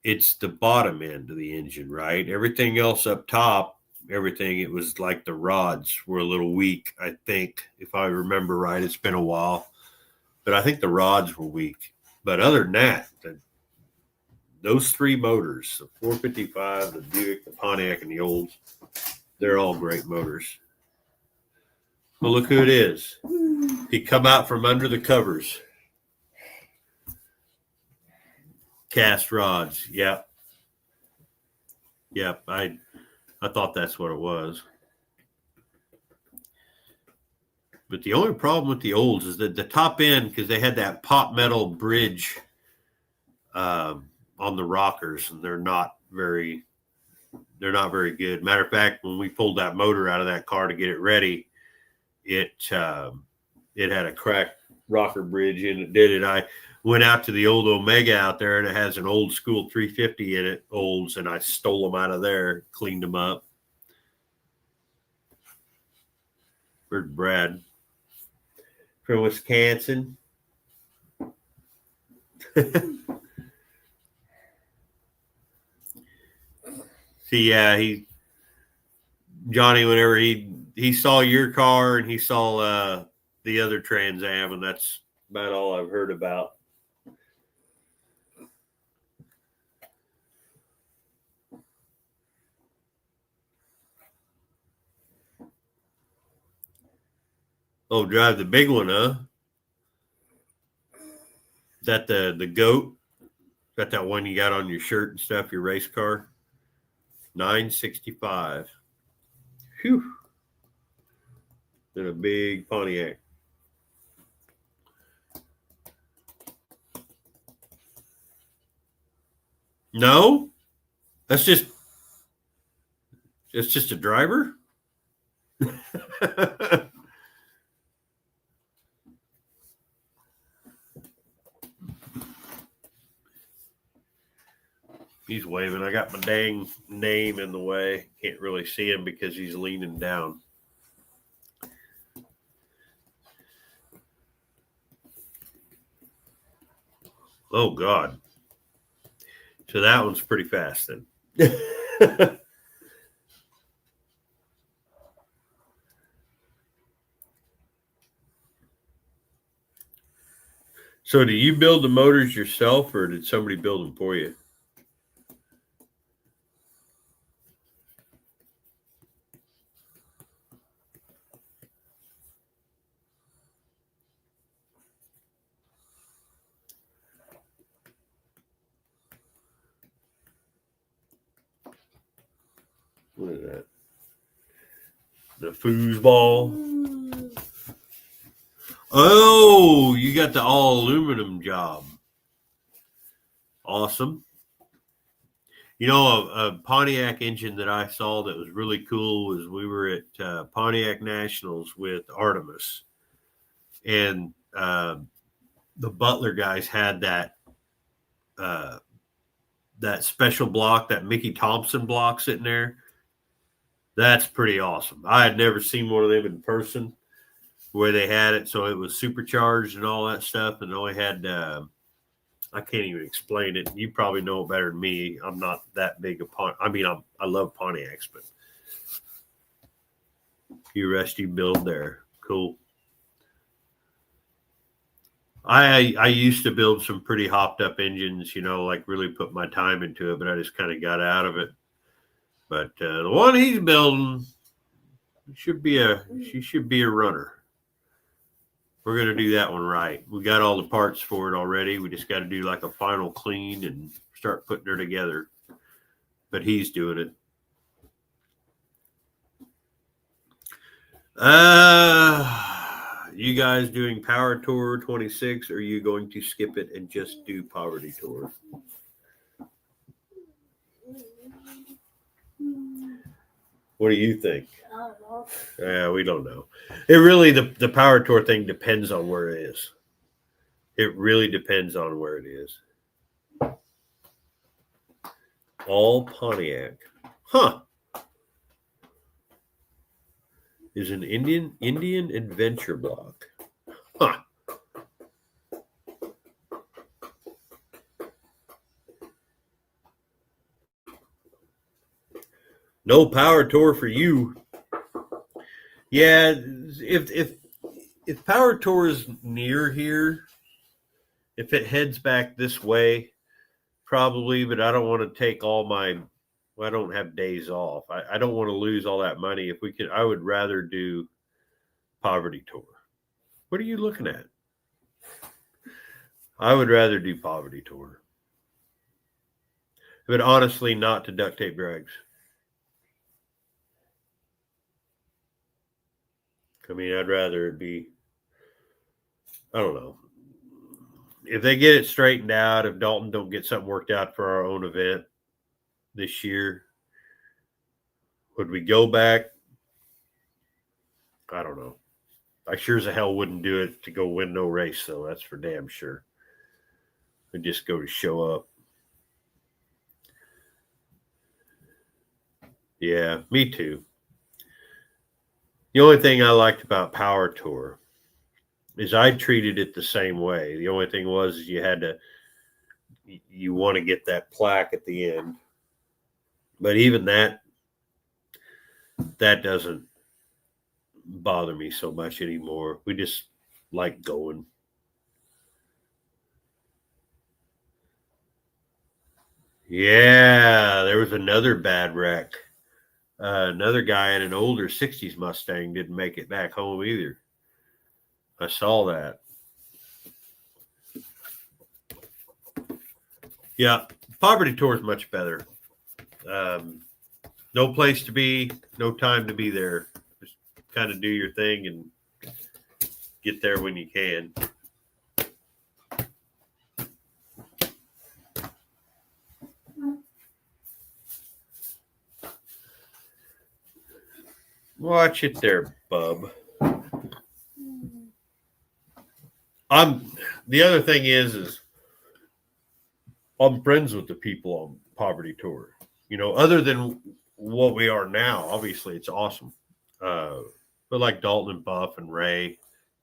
It's the bottom end of the engine, right? Everything else up top, it was like the rods were a little weak, I think, if I remember right. It's been a while. But I think the rods were weak. But other than that, those three motors, the 455, the Buick, the Pontiac, and the Olds, they're all great motors. Well, look who it is. He come out from under the covers. Cast rods. Yep. I thought that's what it was. But the only problem with the Olds is that the top end, because they had that pop metal bridge on the rockers, and they're not very good. Matter of fact, when we pulled that motor out of that car to get it ready, it had a cracked rocker bridge in it. Did it? I went out to the old Omega out there, and it has an old school 350 in it, Olds, and I stole them out of there, cleaned them up. Where's Brad? From Wisconsin. See, yeah, Johnny, whenever he saw your car and he saw the other Trans Am, and that's about all I've heard about. Oh, drive the big one, huh? Is that the goat? Is that one you got on your shirt and stuff, your race car? 965. Whew. And a big Pontiac. No? That's just a driver? He's waving. I got my dang name in the way. Can't really see him because he's leaning down. Oh, God. So that one's pretty fast then. So do you build the motors yourself, or did somebody build them for you? What is that? The foosball. Oh, you got the all aluminum job. Awesome. You know, a Pontiac engine that I saw that was really cool was we were at Pontiac Nationals with Artemis, and the Butler guys had that special block, that Mickey Thompson block sitting there. That's pretty awesome. I had never seen one of them in person where they had it. So it was supercharged and all that stuff. And they only had, I can't even explain it. You probably know it better than me. I'm not that big a I love Pontiacs, but you rusty build there. Cool. I used to build some pretty hopped up engines, like really put my time into it, but I just kind of got out of it. But the one he's building should be a runner. We're going to do that one right. We got all the parts for it already. We just got to do like a final clean and start putting her together. But he's doing it. You guys doing Power Tour 26, or are you going to skip it and just do Poverty Tour? What do you think? I don't know. Yeah, we don't know. It really, the Power Tour thing depends on where it is. It really depends on where it is. All Pontiac. Huh. Is an Indian adventure block. Huh. No Power Tour for you. Yeah, if Power Tour is near here, if it heads back this way, probably, but I don't want to take all my, well, I don't have days off. I don't want to lose all that money. If we could, I would rather do Poverty Tour. What are you looking at? I would rather do Poverty Tour. But honestly, not to Duct Tape Drags. I mean, I'd rather it be, I don't know. If they get it straightened out, if Dalton don't get something worked out for our own event this year, would we go back? I don't know. I sure as hell wouldn't do it to go win no race, though. That's for damn sure. I'd just go to show up. Yeah, me too. The only thing I liked about Power Tour is I treated it the same way. The only thing was you want to get that plaque at the end. But even that doesn't bother me so much anymore. We just like going. Yeah, there was another bad wreck. Another guy in an older 60s Mustang didn't make it back home either. I saw that. Yeah, Poverty Tour is much better. No place to be, no time to be there. Just kind of do your thing and get there when you can. Watch it there, bub. The other thing is I'm friends with the people on Poverty Tour. You know, other than what we are now, obviously it's awesome. But like Dalton and Buff and Ray,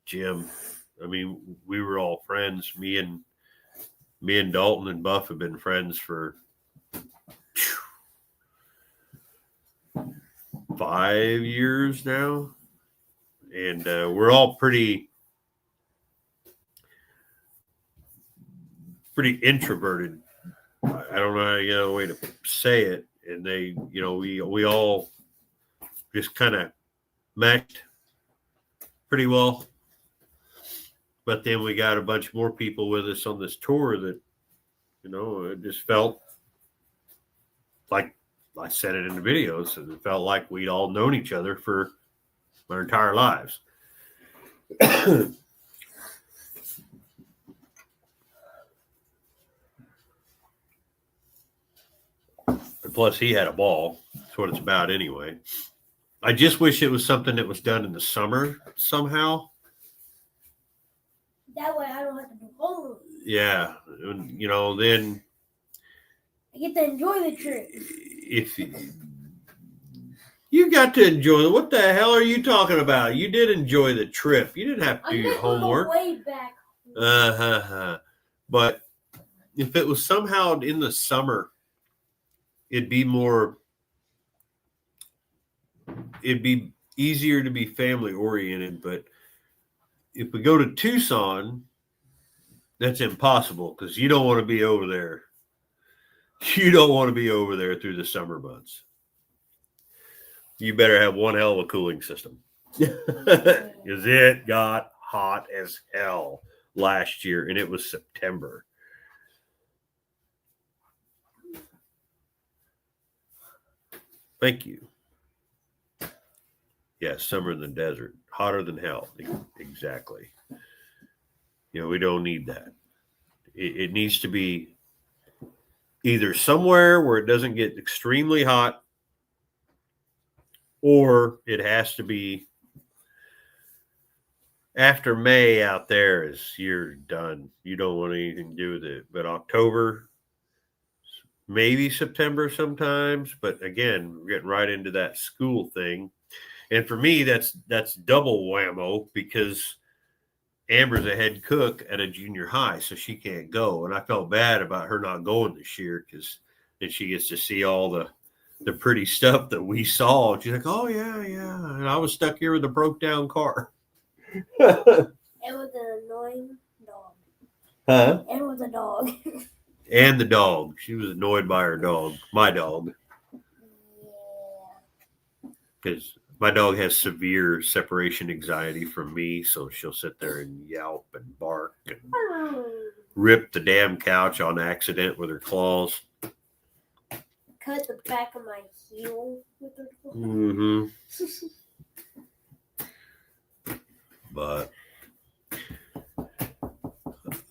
Jim, I mean, we were all friends. Me and Dalton and Buff have been friends for 5 years now, and we're all pretty introverted. I don't know any other way to say it. And they, you know, we all just kind of meshed pretty well. But then we got a bunch more people with us on this tour that, you know, it just felt like I said it in the videos, and it felt like we'd all known each other for our entire lives. And plus, he had a ball. That's what it's about anyway. I just wish it was something that was done in the summer somehow. That way I don't have to do homework. Yeah. You know, then I get to enjoy the trip. If you got to enjoy, what the hell are you talking about? You did enjoy the trip. You didn't have to do your homework. Way back. But if it was somehow in the summer, it'd be easier to be family oriented. But if we go to Tucson, that's impossible because you don't want to be over there. You don't want to be over there through the summer months. You better have one hell of a cooling system. Because it got hot as hell last year, and it was September. Thank you. Yeah, summer in the desert, hotter than hell. Exactly. We don't need that. It needs to be either somewhere where it doesn't get extremely hot, or it has to be after May out there is you're done. You don't want anything to do with it. But October, maybe September sometimes. But again, we're getting right into that school thing. And for me, that's double whammo because Amber's a head cook at a junior high, so she can't go. And I felt bad about her not going this year because then she gets to see all the pretty stuff that we saw. She's like, oh, yeah. And I was stuck here with a broke down car. It was an annoying dog. Huh? It was a dog. And the dog. She was annoyed by her dog, my dog. Yeah. Because my dog has severe separation anxiety from me, so she'll sit there and yelp and bark and rip the damn couch on accident with her claws. Cut the back of my heel with her claws. Mm-hmm. But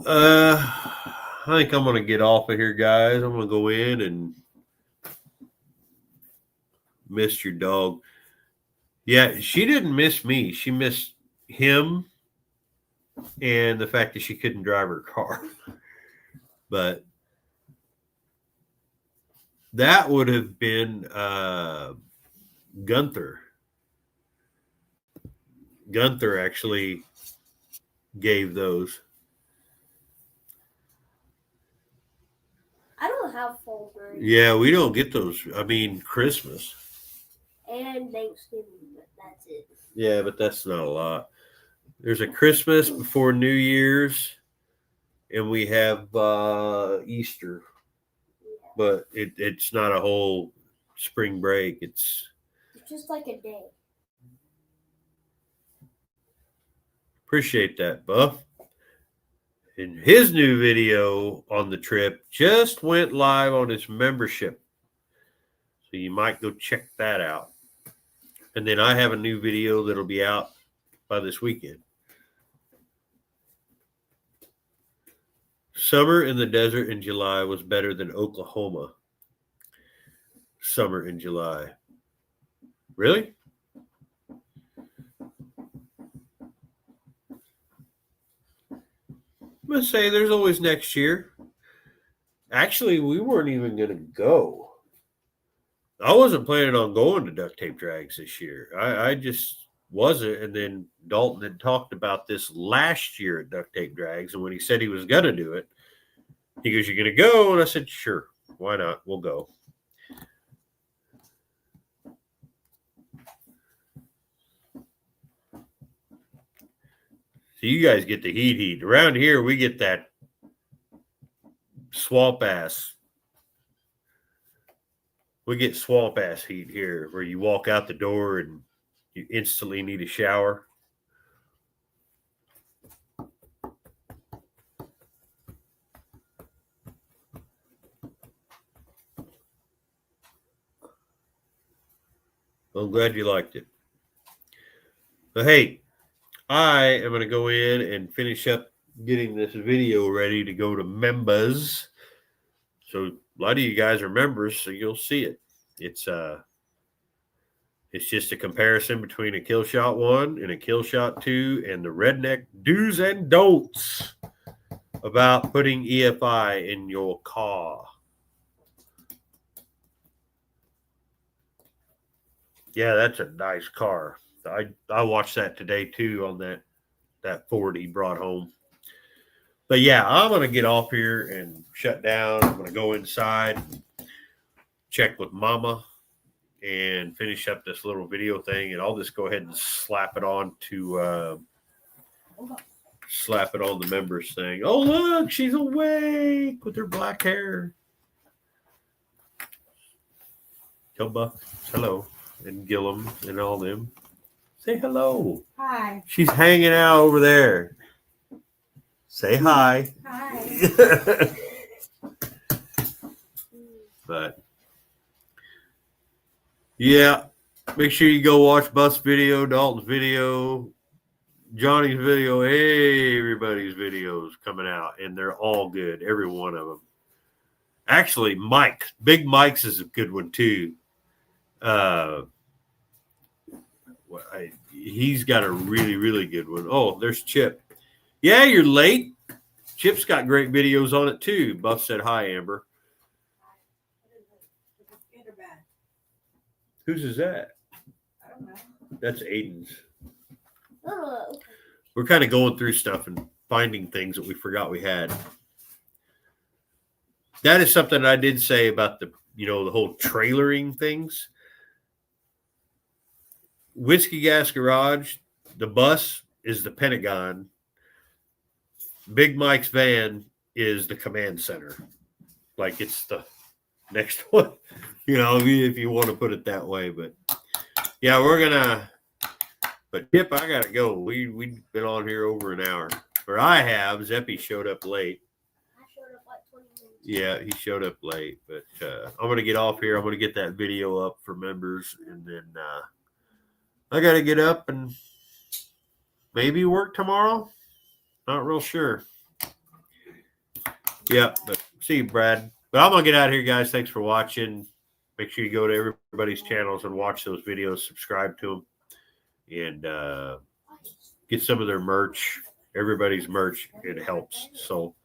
I think I'm gonna get off of here, guys. I'm gonna go in and miss your dog. Yeah, she didn't miss me. She missed him and the fact that she couldn't drive her car. But that would have been Gunther. Gunther actually gave those. I don't have fall birds. Yeah, we don't get those. I mean, Christmas. And Thanksgiving, but that's it. Yeah, but that's not a lot. There's a Christmas before New Year's, and we have Easter. Yeah. But it's not a whole spring break. It's just like a day. Appreciate that, Buff. And his new video on the trip just went live on his membership. So you might go check that out. And then I have a new video that'll be out by this weekend. Summer in the desert in July was better than Oklahoma. Summer in July. Really? I'm going to say there's always next year. Actually, we weren't even going to go. I wasn't planning on going to duct tape drags this year. I just wasn't. And then Dalton had talked about this last year at duct tape drags. And when he said he was going to do it, he goes, "You're going to go?" And I said, "Sure. Why not? We'll go." So you guys get the heat. Around here, we get that swamp ass. We get swamp ass heat here where you walk out the door and you instantly need a shower. I'm glad you liked it. But hey, I am going to go in and finish up getting this video ready to go to members. So a lot of you guys are members, so you'll see it. It's just a comparison between a Kill Shot 1 and a Kill Shot 2 and the redneck do's and don'ts about putting EFI in your car. Yeah, that's a nice car. I watched that today too on that Ford he brought home. But yeah, I'm going to get off here and shut down. I'm going to go inside and check with Mama and finish up this little video thing. And I'll just go ahead and slap it on the members thing. Oh, look, she's awake with her black hair. Kilba, hello. And Gillum and all them. Say hello. Hi. She's hanging out over there. Say hi. Hi. But yeah, Make sure you go watch Buff's video, Dalton's video, Johnny's video, everybody's videos coming out, and they're all good, every one of them. Actually, Big Mike's is a good one too. He's got a really, really good one. Oh, there's Chip. Yeah, you're late. Chip's got great videos on it too. Buff said hi, Amber. Whose is that? I don't know. That's Aiden's. Oh. We're kind of going through stuff and finding things that we forgot we had. That is something I did say about the whole trailering things. Whiskey Gas Garage, the bus is the Pentagon. Big Mike's van is the command center. Like it's the next one, if you want to put it that way. But yeah, but Chip, I gotta go. We've been on here over an hour. Or I have. Zeppy showed up late. I showed up like 20 minutes. Yeah, he showed up late. But I'm gonna get off here. I'm gonna get that video up for members, and then I gotta get up and maybe work tomorrow. Not real sure. Yeah, but see you, Brad. But I'm going to get out of here, guys. Thanks for watching. Make sure you go to everybody's channels and watch those videos. Subscribe to them. And get some of their merch. Everybody's merch. It helps. So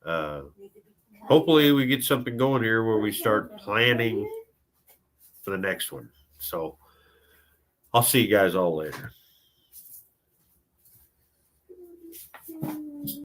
hopefully we get something going here where we start planning for the next one. So I'll see you guys all later.